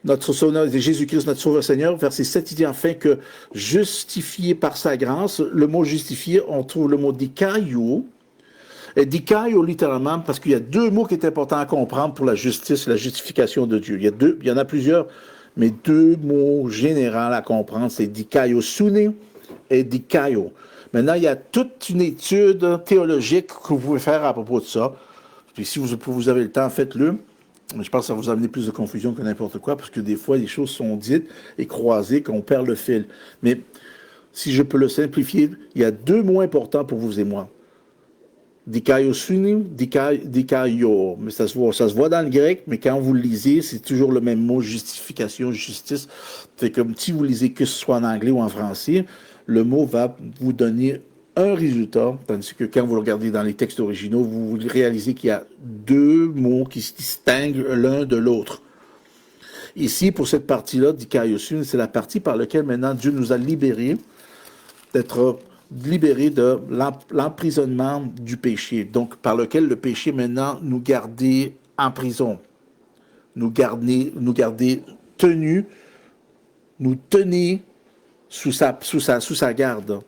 Speaker 1: notre Sauveur, Jésus-Christ, notre Sauveur Seigneur, verset 7, il dit enfin que justifié par sa grâce, le mot justifié, on trouve le mot dikaio. Et dikaio, littéralement, parce qu'il y a deux mots qui est important à comprendre pour la justice et la justification de Dieu. Il y en a plusieurs, mais deux mots généraux à comprendre, c'est dikaio sune et dikaio. Maintenant, il y a toute une étude théologique que vous pouvez faire à propos de ça. Puis si vous avez le temps, faites-le. Je pense que ça va vous amener plus de confusion que n'importe quoi, parce que des fois, les choses sont dites et croisées qu'on perd le fil. Mais si je peux le simplifier, il y a deux mots importants pour vous et moi. Dikaio sune, dikaio. Mais ça se voit dans le grec, mais quand vous le lisez, c'est toujours le même mot, justification, justice. C'est comme si vous lisez que ce soit en anglais ou en français, le mot va vous donner un résultat, tandis que quand vous le regardez dans les textes originaux, vous réalisez qu'il y a deux mots qui se distinguent l'un de l'autre. Ici, pour cette partie-là, dikaio sune, c'est la partie par laquelle maintenant Dieu nous a libérés, d'être libérés de l'emprisonnement du péché, donc par lequel le péché maintenant nous gardait en prison. nous garder tenus, nous tenir sous sa garde.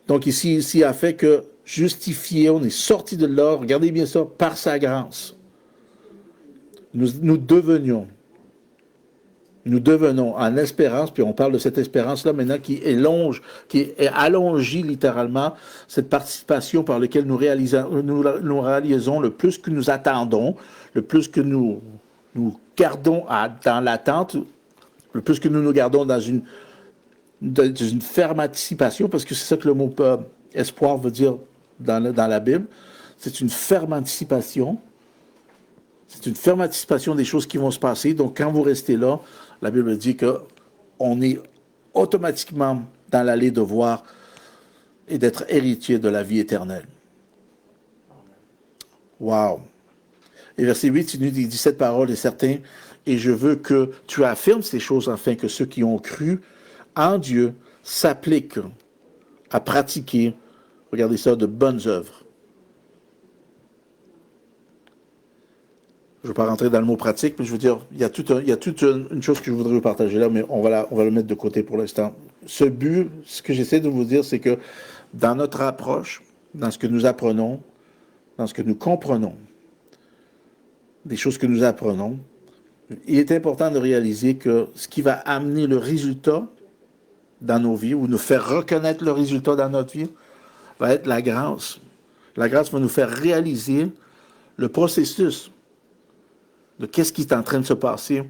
Speaker 1: Donc ici, il a fait que justifié, on est sorti de là, regardez bien ça, par sa grâce. Nous devenons en espérance, puis on parle de cette espérance-là maintenant qui est allongée littéralement, cette participation par laquelle nous réalisons le plus que nous attendons, le plus que nous gardons dans l'attente, le plus que nous gardons dans une ferme anticipation, parce que c'est ça que le mot espoir veut dire dans la Bible. C'est une ferme anticipation. C'est une ferme anticipation des choses qui vont se passer. Donc, quand vous restez là, la Bible dit qu'on est automatiquement dans l'allée de voir et d'être héritier de la vie éternelle. Wow! Et verset 8, il nous dit cette parole est certaine, et je veux que tu affirmes ces choses afin que ceux qui ont cru en Dieu s'appliquent à pratiquer, regardez ça, de bonnes œuvres. Je ne vais pas rentrer dans le mot pratique, mais je veux dire, il y a toute une chose que je voudrais vous partager là, mais on va le mettre de côté pour l'instant. Ce que j'essaie de vous dire, c'est que dans notre approche, dans ce que nous apprenons, dans ce que nous comprenons, des choses que nous apprenons, il est important de réaliser que ce qui va amener le résultat dans nos vies, ou nous faire reconnaître le résultat dans notre vie, va être la grâce. La grâce va nous faire réaliser le processus de qu'est-ce qui est en train de se passer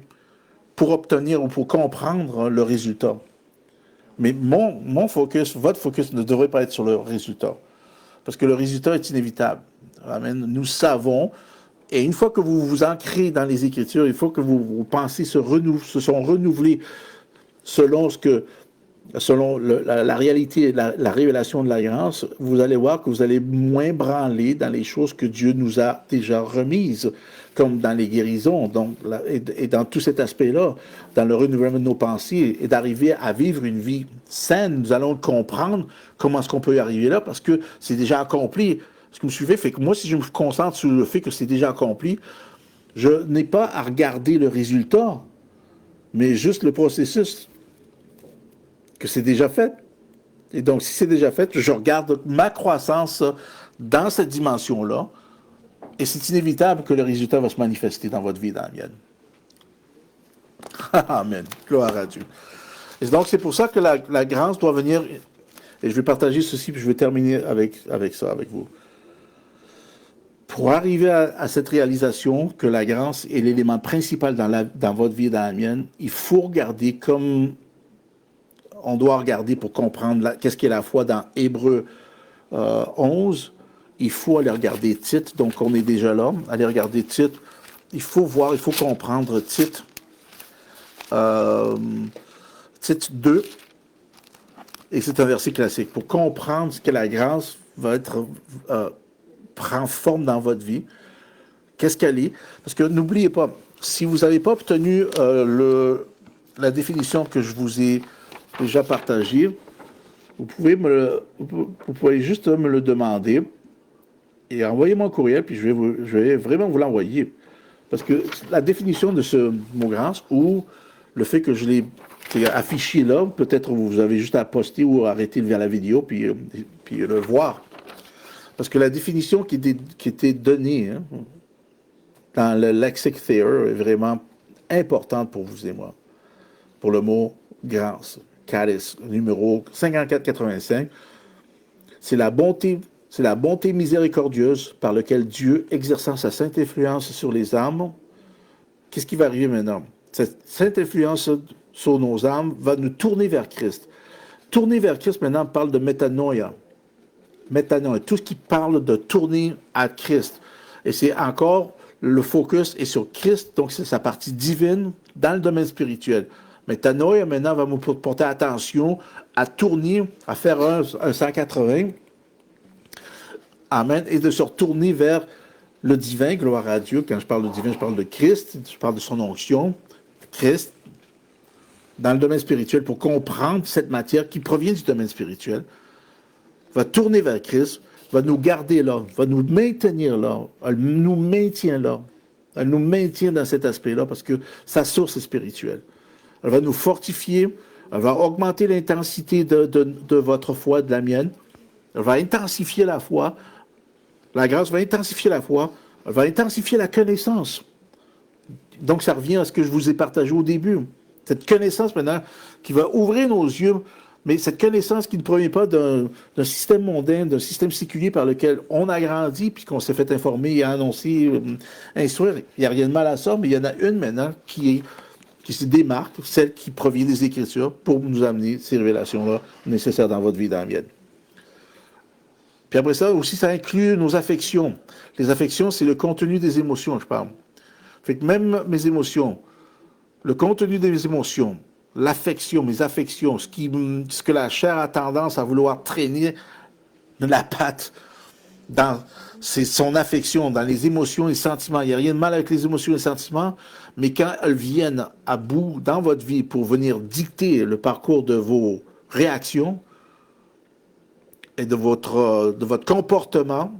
Speaker 1: pour obtenir ou pour comprendre le résultat. Mais mon focus, votre focus ne devrait pas être sur le résultat, parce que le résultat est inévitable. Amen. Nous savons, et une fois que vous vous ancrez dans les Écritures, il faut que vos pensées se sont renouvelées selon la réalité, la révélation de la grâce. Vous allez voir que vous allez moins branler dans les choses que Dieu nous a déjà remises, comme dans les guérisons, et dans tout cet aspect-là, dans le renouvellement de nos pensées, et d'arriver à vivre une vie saine. Nous allons comprendre comment est-ce qu'on peut y arriver là, parce que c'est déjà accompli. Ce que vous suivez fait que moi, si je me concentre sur le fait que c'est déjà accompli, je n'ai pas à regarder le résultat, mais juste le processus, que c'est déjà fait. Et donc, si c'est déjà fait, je regarde ma croissance dans cette dimension-là, et c'est inévitable que le résultat va se manifester dans votre vie et dans la mienne. Amen. Gloire à Dieu. Et donc, c'est pour ça que la grâce doit venir, et je vais partager ceci, puis je vais terminer avec ça, avec vous. Pour arriver à cette réalisation que la grâce est l'élément principal dans votre vie et dans la mienne, il faut regarder comme on doit regarder pour comprendre qu'est-ce qu'est la foi dans Hébreux 11. Il faut aller regarder Tite, donc on est déjà là. Aller regarder Tite. Il faut voir, il faut comprendre Tite. Tite 2. Et c'est un verset classique. Pour comprendre ce que la grâce va prend forme dans votre vie, qu'est-ce qu'elle est? Parce que n'oubliez pas, si vous n'avez pas obtenu la définition que je vous ai déjà partagée, vous pouvez juste me le demander et envoyez-moi un courriel, puis je vais vraiment vous l'envoyer. Parce que la définition de ce mot grâce, ou le fait que je l'ai affiché là, peut-être vous avez juste à poster ou arrêter vers la vidéo, puis le voir. Parce que la définition qui était donnée dans le Lexic Theater est vraiment importante pour vous et moi. Pour le mot grâce, charis, numéro 5485, c'est la bonté miséricordieuse par laquelle Dieu, exerçant sa sainte influence sur les âmes, qu'est-ce qui va arriver maintenant? Cette sainte influence sur nos âmes va nous tourner vers Christ. Tourner vers Christ, maintenant, parle de métanoïa. Métanoïa, tout ce qui parle de tourner à Christ. Et c'est encore, le focus est sur Christ, donc c'est sa partie divine dans le domaine spirituel. Métanoïa, maintenant, va nous porter attention à tourner, à faire un 180. Amen. Et de se retourner vers le divin, gloire à Dieu. Quand je parle de divin, je parle de Christ, je parle de son onction, Christ, dans le domaine spirituel, pour comprendre cette matière qui provient du domaine spirituel, va tourner vers Christ, va nous garder là, va nous maintenir là, elle nous maintient là. Elle nous maintient dans cet aspect-là parce que sa source est spirituelle. Elle va nous fortifier, elle va augmenter l'intensité de votre foi, de la mienne. Elle va intensifier la foi. La grâce va intensifier la foi. Elle va intensifier la connaissance. Donc, ça revient à ce que je vous ai partagé au début. Cette connaissance maintenant qui va ouvrir nos yeux, mais cette connaissance qui ne provient pas d'un système mondain, d'un système séculier par lequel on a grandi, puis qu'on s'est fait informer et annoncer, instruire. Il n'y a rien de mal à ça, mais il y en a une maintenant qui se démarque, celle qui provient des Écritures, pour nous amener ces révélations-là nécessaires dans votre vie, dans la mienne. Puis après ça, aussi, ça inclut nos affections. Les affections, c'est le contenu des émotions, je parle. Fait que même mes émotions, le contenu des émotions, l'affection, mes affections, ce que la chair a tendance à vouloir traîner de la patte c'est son affection, dans les émotions et les sentiments. Il n'y a rien de mal avec les émotions et les sentiments, mais quand elles viennent à bout dans votre vie pour venir dicter le parcours de vos réactions et de votre comportement,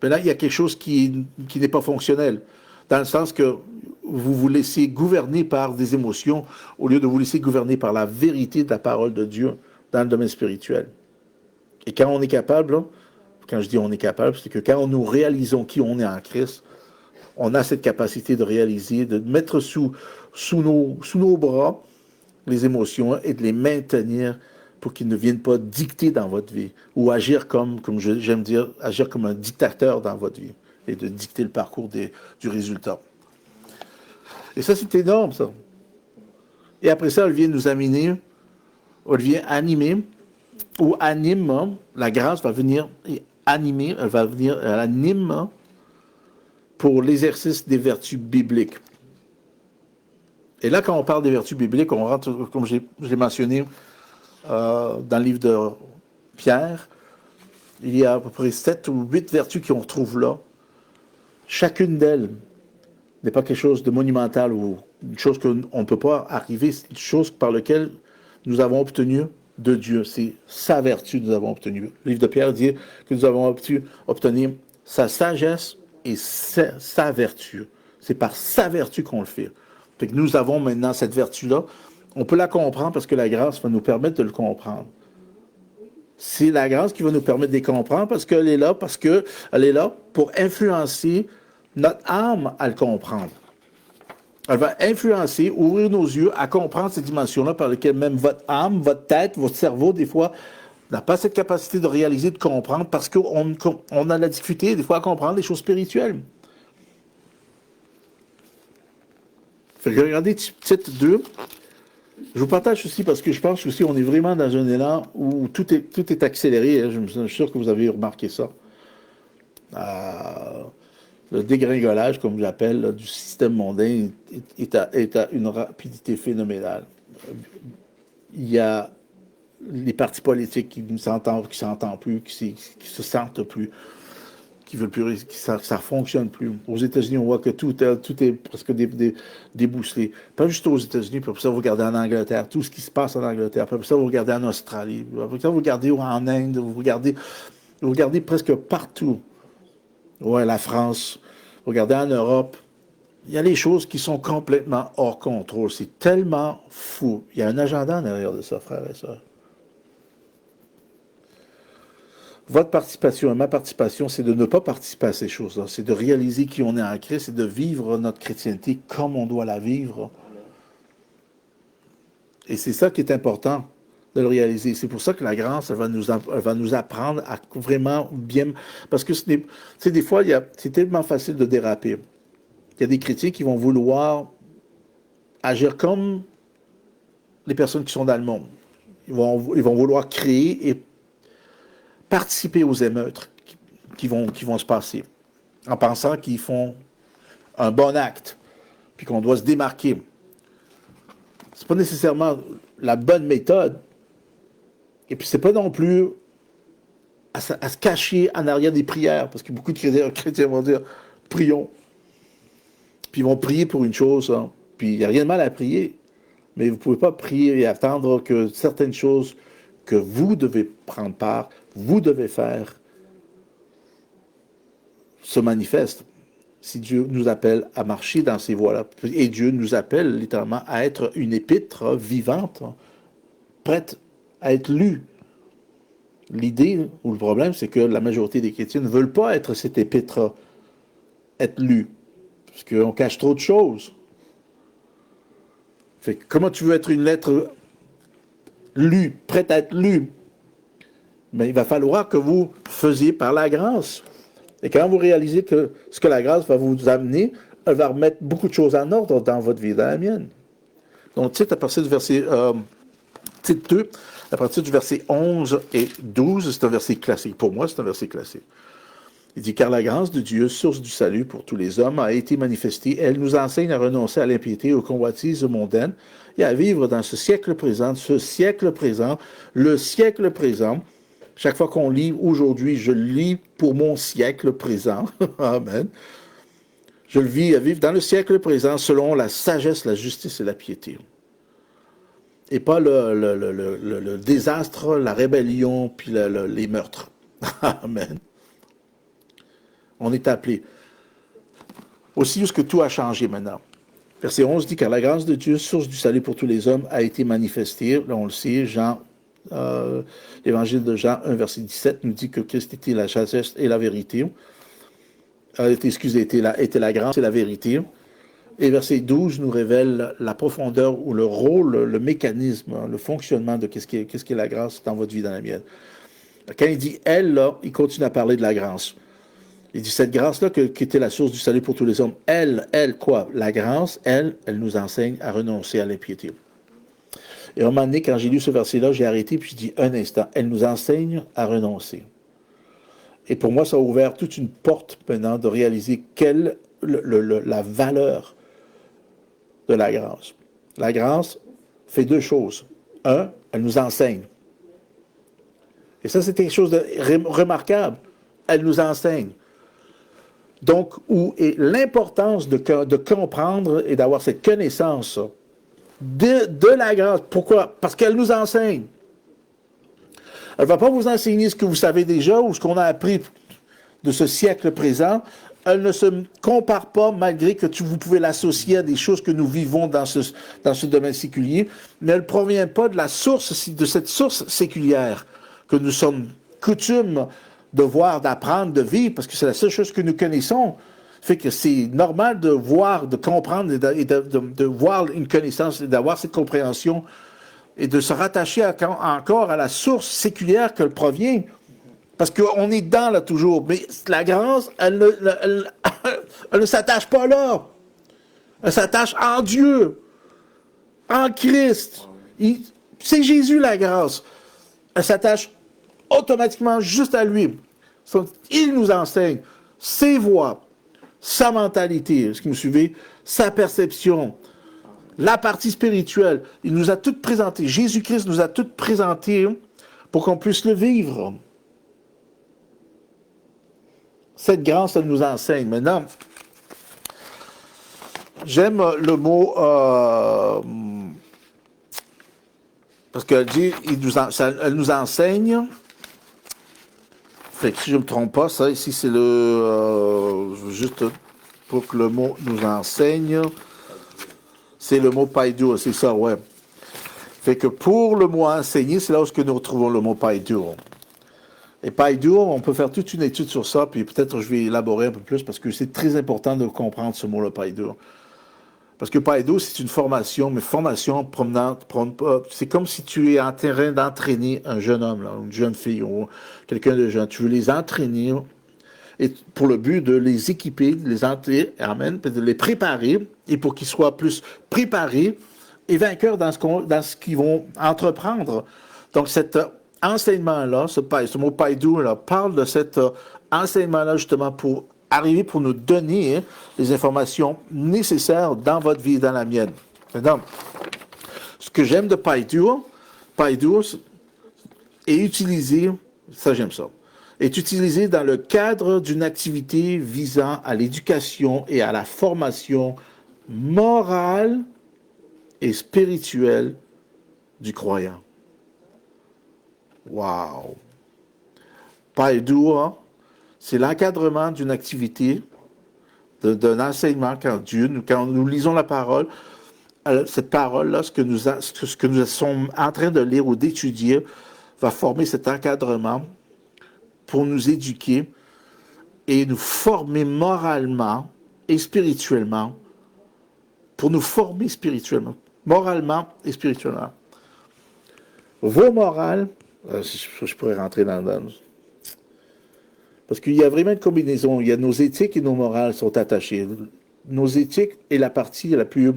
Speaker 1: ben là, il y a quelque chose qui n'est pas fonctionnel. Dans le sens que vous vous laissez gouverner par des émotions au lieu de vous laisser gouverner par la vérité de la parole de Dieu dans le domaine spirituel. Et quand on est capable, là, quand je dis on est capable, c'est que quand nous réalisons qui on est en Christ, on a cette capacité de réaliser, de mettre sous nos bras les émotions et de les maintenir pour qu'ils ne viennent pas dicter dans votre vie ou agir comme j'aime dire, agir comme un dictateur dans votre vie et de dicter le parcours du résultat. Et ça, c'est énorme, ça. Et après ça, elle vient nous amener, elle vient animer ou anime, la grâce va venir animer, elle anime pour l'exercice des vertus bibliques. Et là, quand on parle des vertus bibliques, on rentre, comme je l'ai mentionné dans le livre de Pierre, il y a à peu près 7 ou 8 vertus qu'on retrouve là. Chacune d'elles n'est pas quelque chose de monumental ou une chose qu'on ne peut pas arriver, c'est une chose par laquelle nous avons obtenu de Dieu. C'est sa vertu que nous avons obtenue. Le livre de Pierre dit que nous avons obtenu sa sagesse et sa vertu. C'est par sa vertu qu'on le fait. Fait que nous avons maintenant cette vertu-là. On peut la comprendre parce que la grâce va nous permettre de le comprendre. C'est la grâce qui va nous permettre de les comprendre parce qu'elle est là pour influencer notre âme à le comprendre. Elle va influencer, ouvrir nos yeux à comprendre ces dimensions-là par lesquelles même votre âme, votre tête, votre cerveau, des fois, n'a pas cette capacité de réaliser, de comprendre, parce qu'on a la difficulté, des fois, à comprendre les choses spirituelles. Fait que regardez titre 2. Je vous partage ceci parce que je pense aussi qu'on est vraiment dans un élan où tout est accéléré. Hein. Je suis sûr que vous avez remarqué ça. Le dégringolage, comme je l'appelle, du système mondain est à une rapidité phénoménale. Il y a les partis politiques qui ne s'entendent plus, qui se sentent plus, qui veulent plus, ça ne fonctionne plus. Aux États-Unis, on voit que tout est presque débousselé. Pas juste aux États-Unis, puis après ça, vous regardez en Angleterre, tout ce qui se passe en Angleterre, puis après ça, vous regardez en Australie, puis après ça, vous regardez en Inde, vous regardez presque partout. Ouais, la France, regardez en Europe, il y a les choses qui sont complètement hors contrôle. C'est tellement fou. Il y a un agenda en arrière de ça, frères et sœurs. Votre participation et ma participation, c'est de ne pas participer à ces choses-là. C'est de réaliser qui on est en Christ et de vivre notre chrétienté comme on doit la vivre. Et c'est ça qui est important de le réaliser. C'est pour ça que la grâce, elle va nous apprendre à vraiment bien... Parce que des fois, c'est tellement facile de déraper. Il y a des chrétiens qui vont vouloir agir comme les personnes qui sont dans le monde. Ils vont vouloir créer et participer aux émeutes qui vont se passer, en pensant qu'ils font un bon acte, puis qu'on doit se démarquer. C'est pas nécessairement la bonne méthode, et puis c'est pas non plus à se cacher en arrière des prières, parce que beaucoup de chrétiens vont dire « prions », puis ils vont prier pour une chose, hein. Puis il n'y a rien de mal à prier, mais vous ne pouvez pas prier et attendre que certaines choses que vous devez prendre part, vous devez faire, se manifestent. si Dieu nous appelle à marcher dans ces voies-là. Et Dieu nous appelle littéralement à être une épître vivante, prête à être lue. L'idée ou le problème, c'est que la majorité des chrétiens ne veulent pas être cette épître, être lue, parce qu'on cache trop de choses. Fait que comment tu veux être une lettre lue, prête à être lue? Mais il va falloir que vous faisiez par la grâce. Et quand vous réalisez que ce que la grâce va vous amener, elle va remettre beaucoup de choses en ordre dans votre vie, dans la mienne. Donc, titre à partir du verset titre 2, à partir du verset 11 et 12, c'est un verset classique. Pour moi, c'est un verset classique. Il dit, car la grâce de Dieu, source du salut pour tous les hommes, a été manifestée. Elle nous enseigne à renoncer à l'impiété, aux convoitises mondaines et à vivre dans ce siècle présent, le siècle présent. Chaque fois qu'on lit aujourd'hui, je lis pour mon siècle présent. Amen. Je le vis à vivre dans le siècle présent selon la sagesse, la justice et la piété. Et pas le désastre, la rébellion, puis les meurtres. Amen. On est appelé. Aussi, où est-ce que tout a changé maintenant? Verset 11 dit, car la grâce de Dieu, source du salut pour tous les hommes, a été manifestée. Là, on le sait, l'évangile de Jean 1, verset 17 nous dit que Christ était la sagesse et la vérité. Était la grâce et la vérité. Et verset 12 nous révèle la profondeur ou le rôle, le mécanisme, le fonctionnement de qu'est-ce qui est la grâce dans votre vie, dans la mienne. Quand il dit « elle », là, il continue à parler de la grâce. Il dit cette grâce-là qui était la source du salut pour tous les hommes. Elle, quoi? La grâce, elle nous enseigne à renoncer à l'impiété. Et à un moment donné, quand j'ai lu ce verset-là, j'ai arrêté puis je dis un instant, elle nous enseigne à renoncer. Et pour moi, ça a ouvert toute une porte maintenant de réaliser quelle la valeur de la grâce. La grâce fait deux choses. Un, elle nous enseigne. Et ça, c'est quelque chose de remarquable. Elle nous enseigne. Donc, où est l'importance de comprendre et d'avoir cette connaissance de la grâce. Pourquoi? Parce qu'elle nous enseigne. Elle ne va pas vous enseigner ce que vous savez déjà ou ce qu'on a appris de ce siècle présent. Elle ne se compare pas, malgré que vous pouvez l'associer à des choses que nous vivons dans ce domaine séculier, mais elle ne provient pas de de cette source séculière que nous sommes coutumes de voir, d'apprendre, de vivre, parce que c'est la seule chose que nous connaissons. Fait que c'est normal de voir, de comprendre et de voir une connaissance, et d'avoir cette compréhension et de se rattacher encore à la source séculière qu'elle provient. Parce qu'on est dedans là toujours. Mais la grâce, elle ne s'attache pas là. Elle s'attache en Dieu, en Christ. C'est Jésus la grâce. Elle s'attache automatiquement juste à lui. Il nous enseigne ses voies, sa mentalité, est-ce que vous me suivez? Sa perception, la partie spirituelle. Il nous a tout présenté. Jésus-Christ nous a tout présenté pour qu'on puisse le vivre. Cette grâce, elle nous enseigne. Maintenant, j'aime le mot, parce qu'elle dit, elle nous enseigne. Fait que si je ne me trompe pas, ça ici c'est juste pour que le mot nous enseigne, c'est le mot paidour, c'est ça, ouais. Fait que pour le mot enseigner, c'est là où nous retrouvons le mot paidour. Et paidour, on peut faire toute une étude sur ça, puis peut-être je vais élaborer un peu plus parce que c'est très important de comprendre ce mot-là, paidour. Parce que paidour, c'est une formation, mais formation promenante, c'est comme si tu es en train d'entraîner un jeune homme, là, une jeune fille ou quelqu'un de jeune. Tu veux les entraîner et pour le but de les équiper, de les amen, de les préparer et pour qu'ils soient plus préparés et vainqueurs dans ce qu'ils vont entreprendre. Donc cet enseignement-là, ce mot paidour, là, parle de cet enseignement-là justement pour arriver pour nous donner les informations nécessaires dans votre vie et dans la mienne. Maintenant, ce que j'aime de paidour est utilisé, ça j'aime ça, est utilisé dans le cadre d'une activité visant à l'éducation et à la formation morale et spirituelle du croyant. Wow! Paidour, c'est l'encadrement d'une activité d'un enseignement quand nous lisons la parole, cette parole-là, ce que nous sommes en train de lire ou d'étudier, va former cet encadrement pour nous éduquer et nous former moralement et spirituellement, pour nous former spirituellement, moralement et spirituellement. Vos morales, je pourrais rentrer dans parce qu'il y a vraiment une combinaison. Il y a nos éthiques et nos morales sont attachées. Nos éthiques est la partie la plus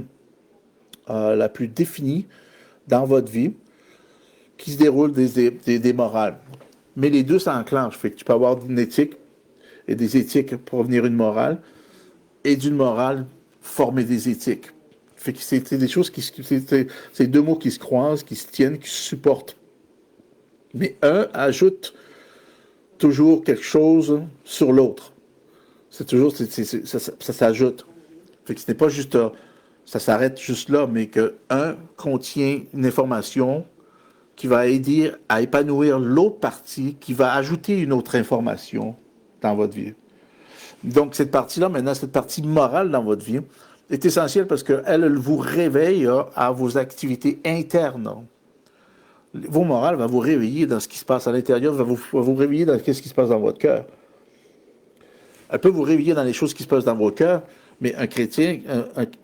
Speaker 1: définie dans votre vie qui se déroule des morales. Mais les deux s'enclenchent. Fait que tu peux avoir une éthique et des éthiques pour venir une morale et d'une morale former des éthiques. Fait que c'est des choses c'est deux mots qui se croisent, qui se tiennent, qui se supportent. Mais un ajoute toujours quelque chose sur l'autre. C'est toujours, ça s'ajoute. Fait que ce n'est pas juste, ça s'arrête juste là, mais que un contient une information qui va aider à épanouir l'autre partie, qui va ajouter une autre information dans votre vie. Donc, cette partie-là, maintenant, cette partie morale dans votre vie, est essentielle parce qu'elle vous réveille à vos activités internes. Vos morales vont vous réveiller dans ce qui se passe à l'intérieur, va vous réveiller dans ce qui se passe dans votre cœur. Elle peut vous réveiller dans les choses qui se passent dans votre cœur, mais un chrétien,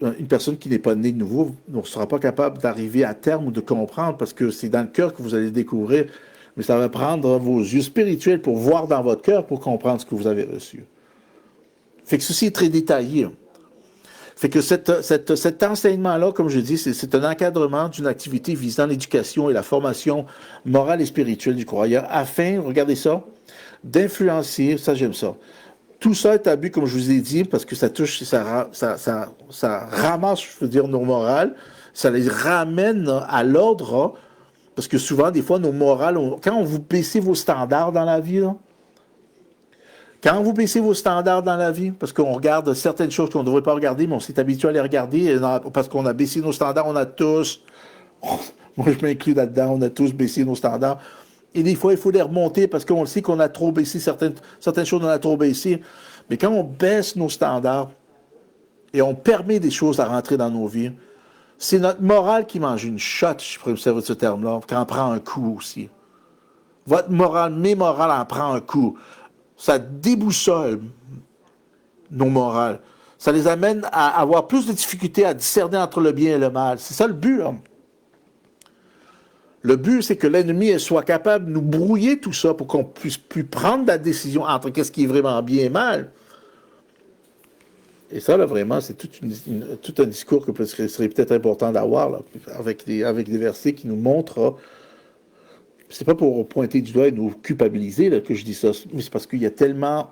Speaker 1: une personne qui n'est pas née de nouveau, ne sera pas capable d'arriver à terme ou de comprendre parce que c'est dans le cœur que vous allez découvrir. Mais ça va prendre vos yeux spirituels pour voir dans votre cœur pour comprendre ce que vous avez reçu. Fait que ceci est très détaillé. Fait que cet enseignement-là, comme je dis, c'est un encadrement d'une activité visant l'éducation et la formation morale et spirituelle du croyant afin, regardez ça, d'influencer, ça j'aime ça. Tout ça est à but, comme je vous ai dit, parce que ça touche, ça ramasse, je veux dire, nos morales, ça les ramène à l'ordre, parce que souvent, des fois, nos morales, quand vous baissez vos standards dans la vie, là, quand vous baissez vos standards dans la vie, parce qu'on regarde certaines choses qu'on ne devrait pas regarder, mais on s'est habitué à les regarder, parce qu'on a baissé nos standards, on a tous, moi je m'inclus là-dedans, on a tous baissé nos standards. Et des fois, il faut les remonter parce qu'on sait qu'on a trop baissé certaines choses, on a trop baissé. Mais quand on baisse nos standards et on permet des choses à rentrer dans nos vies, c'est notre morale qui mange une shot, je pourrais me servir de ce terme-là, qui en prend un coup aussi. Votre morale, mes morales en prend un coup. Ça déboussole nos morales. Ça les amène à avoir plus de difficultés à discerner entre le bien et le mal. C'est ça le but, là. Le but, c'est que l'ennemi soit capable de nous brouiller tout ça pour qu'on puisse plus prendre la décision entre qu'est-ce qui est vraiment bien et mal. Et ça, là, vraiment, c'est tout un discours que serait peut-être important d'avoir, là, avec des versets qui nous montrent. C'est pas pour pointer du doigt et nous culpabiliser là, que je dis ça, mais c'est parce qu'il y a tellement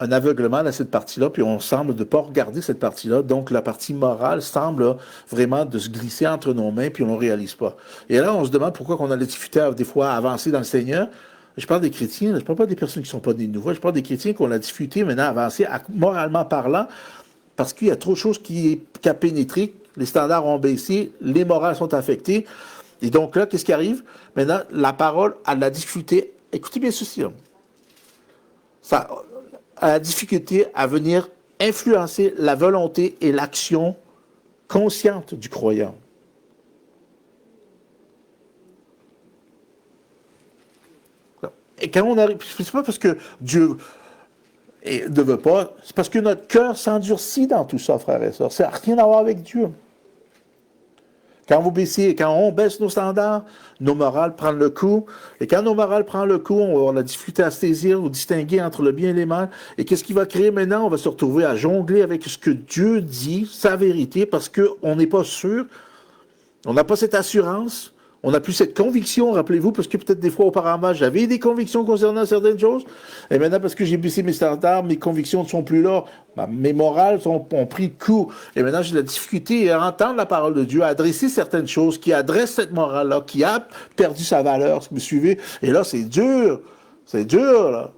Speaker 1: un aveuglement dans cette partie-là, puis on semble de ne pas regarder cette partie-là. Donc, la partie morale semble vraiment de se glisser entre nos mains, puis on ne réalise pas. Et là, on se demande pourquoi on a la difficulté des fois à avancer dans le Seigneur. Je parle des chrétiens, je ne parle pas des personnes qui ne sont pas des nouveaux, je parle des chrétiens qui ont la difficulté maintenant à avancer, moralement parlant, parce qu'il y a trop de choses qui a pénétré, les standards ont baissé, les morales sont affectées. Et donc là, qu'est-ce qui arrive? Maintenant, la parole a la difficulté, écoutez bien ceci, là. Ça a la difficulté à venir influencer la volonté et l'action consciente du croyant. Et quand on arrive, c'est pas parce que Dieu ne veut pas, c'est parce que notre cœur s'endurcit dans tout ça, frères et sœurs. Ça n'a rien à voir avec Dieu. Quand on baisse nos standards, nos morales prennent le coup. Et quand nos morales prennent le coup, on va avoir la difficulté à saisir ou distinguer entre le bien et le mal. Et qu'est-ce qui va créer maintenant? On va se retrouver à jongler avec ce que Dieu dit, sa vérité, parce qu'on n'est pas sûr. On n'a pas cette assurance. On n'a plus cette conviction, rappelez-vous, parce que peut-être des fois auparavant, j'avais des convictions concernant certaines choses. Et maintenant, parce que j'ai baissé mes standards, mes convictions ne sont plus là. Mes morales ont pris le coup. Et maintenant, j'ai la difficulté à entendre la parole de Dieu, à adresser certaines choses qui adressent cette morale-là, qui a perdu sa valeur. Vous me suivez? Et là, c'est dur. C'est dur, là,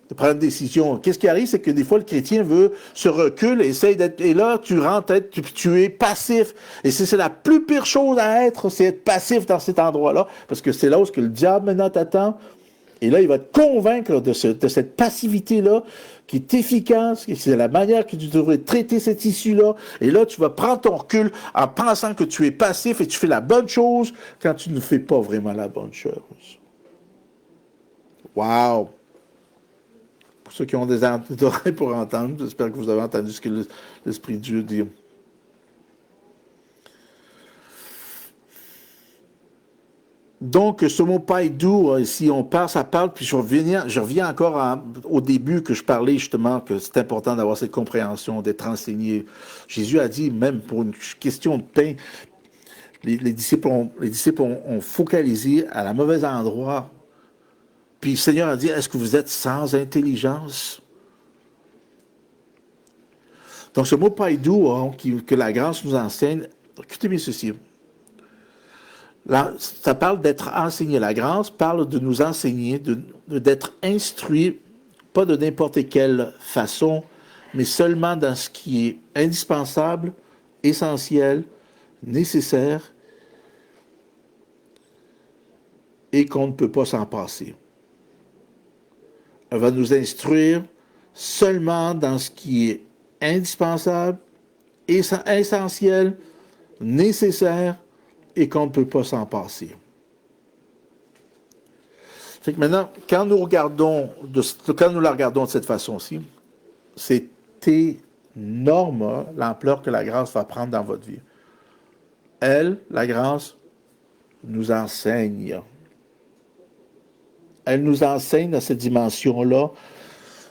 Speaker 1: de prendre une décision. Qu'est-ce qui arrive, c'est que des fois, le chrétien se recule et essaye d'être... Et là, tu rentres, tu es passif. Et c'est la plus pire chose à être, c'est être passif dans cet endroit-là. Parce que c'est là où le diable, maintenant, t'attend Et là, il va te convaincre de cette passivité-là qui est efficace, et c'est la manière que tu devrais traiter cette issue-là. Et là, tu vas prendre ton recul en pensant que tu es passif et tu fais la bonne chose quand tu ne fais pas vraiment la bonne chose. Wow! Pour ceux qui ont des oreilles pour entendre, j'espère que vous avez entendu ce que l'Esprit de Dieu dit. Donc, ce mot païdou, ici, ça parle, puis je reviens encore au début que je parlais justement que c'est important d'avoir cette compréhension, d'être enseigné. Jésus a dit, même pour une question de pain, les disciples ont focalisé à la mauvais endroit. Puis le Seigneur a dit, est-ce que vous êtes sans intelligence? Donc, ce mot païdou, que la grâce nous enseigne, écoutez bien ceci. Là, ça parle d'être enseigné. La grâce parle de nous enseigner, d'être instruit, pas de n'importe quelle façon, mais seulement dans ce qui est indispensable, essentiel, nécessaire, et qu'on ne peut pas s'en passer. Elle va nous instruire seulement dans ce qui est indispensable, essentiel, nécessaire, et qu'on ne peut pas s'en passer. Fait que maintenant, quand nous la regardons de cette façon-ci, c'est énorme l'ampleur que la grâce va prendre dans votre vie. Elle, la grâce, nous enseigne. Elle nous enseigne dans cette dimension-là.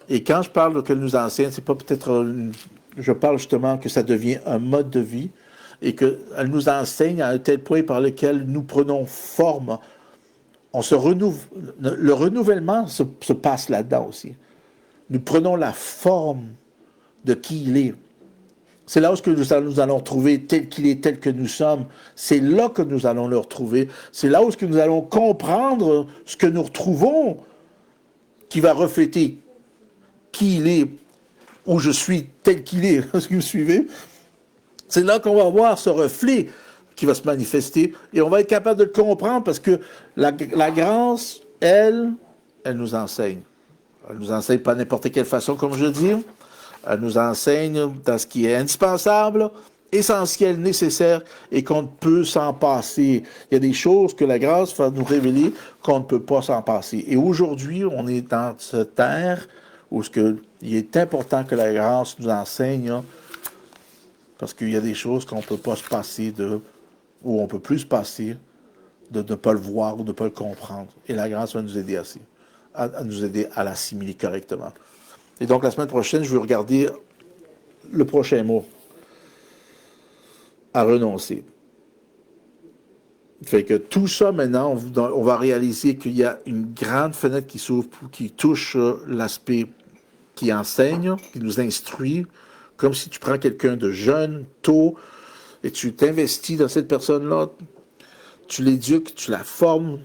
Speaker 1: Et quand je parle qu'elle nous enseigne, c'est pas peut-être... Je parle justement que ça devient un mode de vie et qu'elle nous enseigne à un tel point par lequel nous prenons forme. Le renouvellement se passe là-dedans aussi. Nous prenons la forme de qui il est. C'est là où nous allons trouver tel qu'il est, tel que nous sommes. C'est là que nous allons le retrouver. C'est là où nous allons comprendre ce que nous retrouvons qui va refléter qui il est, où je suis tel qu'il est. Est-ce que vous suivez? C'est là qu'on va voir ce reflet qui va se manifester et on va être capable de le comprendre parce que la grâce, elle nous enseigne. Elle nous enseigne pas n'importe quelle façon, comme je dis. Elle nous enseigne dans ce qui est indispensable, essentiel, nécessaire et qu'on ne peut s'en passer. Il y a des choses que la grâce va nous révéler qu'on ne peut pas s'en passer. Et aujourd'hui, on est dans cette ère où il est important que la grâce nous enseigne parce qu'il y a des choses qu'on ne peut pas se passer ou on ne peut plus se passer de ne pas le voir ou de ne pas le comprendre. Et la grâce va nous aider à nous aider à l'assimiler correctement. Et donc, la semaine prochaine, je vais regarder le prochain mot. À renoncer. Fait que tout ça, maintenant, on va réaliser qu'il y a une grande fenêtre qui s'ouvre, qui touche l'aspect qui enseigne, qui nous instruit, comme si tu prends quelqu'un de jeune, tôt, et tu t'investis dans cette personne-là, tu l'éduques, tu la formes,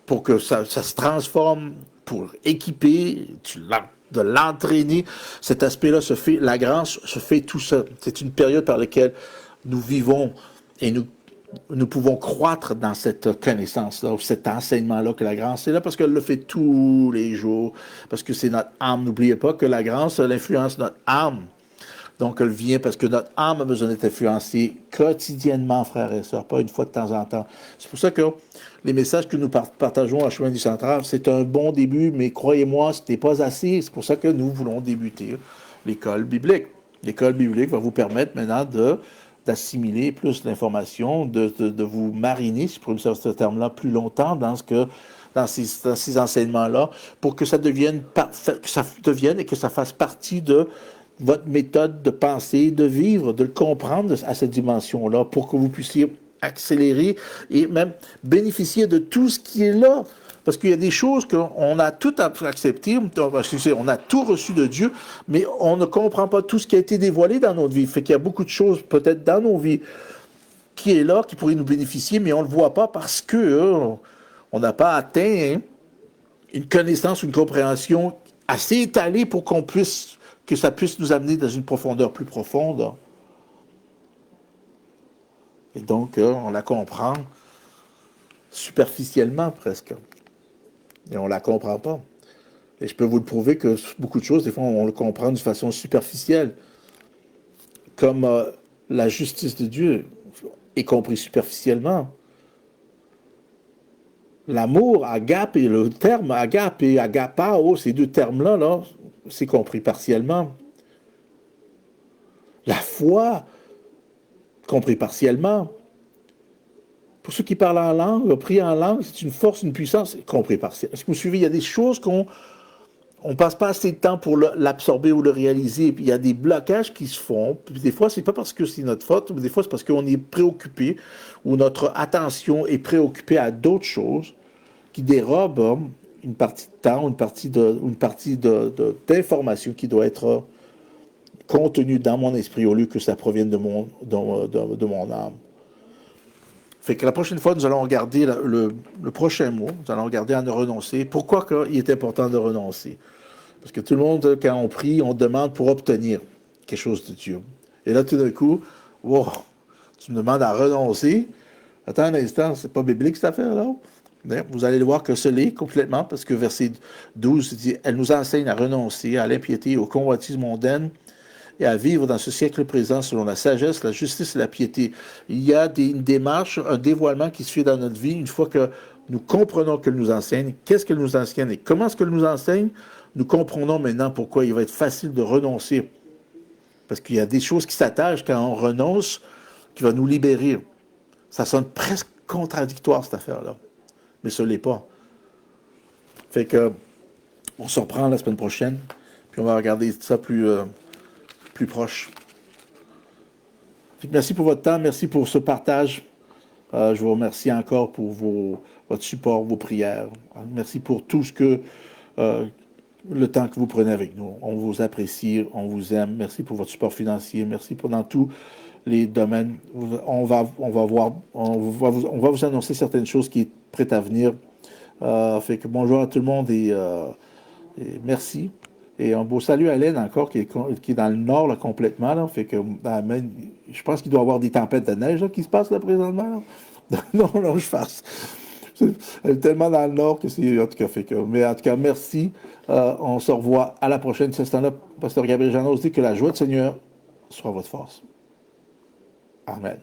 Speaker 1: pour que ça se transforme, pour équiper, de l'entraîner. Cet aspect-là la grâce se fait tout seul. C'est une période par laquelle nous vivons et nous pouvons croître dans cette connaissance-là, cet enseignement-là que la grâce est là parce qu'elle le fait tous les jours, parce que c'est notre âme. N'oubliez pas que la grâce, elle influence notre âme. Donc, elle vient parce que notre âme a besoin d'être influencée quotidiennement, frères et sœurs, pas une fois de temps en temps. C'est pour ça que les messages que nous partageons à Chemin du Central, c'est un bon début, mais croyez-moi, ce n'est pas assez. C'est pour ça que nous voulons débuter l'école biblique. L'école biblique va vous permettre maintenant d'assimiler plus d'informations, de vous mariner, si je peux utiliser ce terme-là, plus longtemps dans ces enseignements-là, pour que ça devienne et que ça fasse partie de votre méthode de penser, de vivre, de le comprendre à cette dimension-là, pour que vous puissiez accélérer et même bénéficier de tout ce qui est là. Parce qu'il y a des choses qu'on a tout accepté, on a tout reçu de Dieu, mais on ne comprend pas tout ce qui a été dévoilé dans notre vie. Fait qu'il y a beaucoup de choses peut-être dans nos vies qui est là, qui pourraient nous bénéficier, mais on ne le voit pas parce que on n'a pas atteint une connaissance, une compréhension assez étalée pour que ça puisse nous amener dans une profondeur plus profonde. Et donc, on la comprend superficiellement presque. Et on ne la comprend pas. Et je peux vous le prouver que beaucoup de choses, des fois, on le comprend de façon superficielle, comme la justice de Dieu est compris superficiellement. L'amour, agape, et le terme agape et agapao, ces deux termes-là, là, c'est compris partiellement. La foi, compris partiellement. Pour ceux qui parlent en langue, prier en langue, c'est une force, une puissance, compris partiellement. Est-ce que vous suivez? Il y a des choses qu'on on passe pas assez de temps pour l'absorber ou le réaliser. Puis il y a des blocages qui se font. Puis des fois, c'est pas parce que c'est notre faute, mais des fois, c'est parce qu'on est préoccupé ou notre attention est préoccupée à d'autres choses qui dérobent une partie de temps, une partie d'information qui doit être contenue dans mon esprit au lieu que ça provienne de mon âme. Fait que la prochaine fois, nous allons regarder le prochain mot, nous allons regarder à ne renoncer. Pourquoi il est important de renoncer? Parce que tout le monde, quand on prie, on demande pour obtenir quelque chose de Dieu. Et là, tout d'un coup, wow, tu me demandes à renoncer. Attends un instant, c'est pas biblique cette affaire-là? Vous allez le voir que ce l'est complètement, parce que verset 12 dit, elle nous enseigne à renoncer à l'impiété et aux convoitises mondaines et à vivre dans ce siècle présent selon la sagesse, la justice et la piété. Il y a une démarche, un dévoilement qui se fait dans notre vie une fois que nous comprenons qu'elle nous enseigne, qu'est-ce qu'elle nous enseigne et comment est-ce qu'elle nous enseigne. Nous comprenons maintenant pourquoi il va être facile de renoncer. Parce qu'il y a des choses qui s'attachent quand on renonce, qui va nous libérer. Ça sonne presque contradictoire, cette affaire-là. Mais ce n'est pas. Fait que, on se reprend la semaine prochaine, puis on va regarder ça plus proche. Fait que merci pour votre temps, merci pour ce partage. Je vous remercie encore pour votre support, vos prières. Merci pour tout ce que le temps que vous prenez avec nous. On vous apprécie, on vous aime. Merci pour votre support financier. Merci pour dans tous les domaines. On va vous annoncer certaines choses qui sont prêtes à venir. Fait que bonjour à tout le monde et merci. Et un beau salut à Hélène encore, qui est dans le nord là, complètement. Là. Fait que, je pense qu'il doit y avoir des tempêtes de neige là, qui se passent là présentement. Là. non, je fasse. Elle est tellement dans le nord que c'est. En tout cas, mais en tout cas, merci. On se revoit à la prochaine. Ce temps-là, Pasteur Gabriel Janos dit que la joie du Seigneur soit votre force. Amen.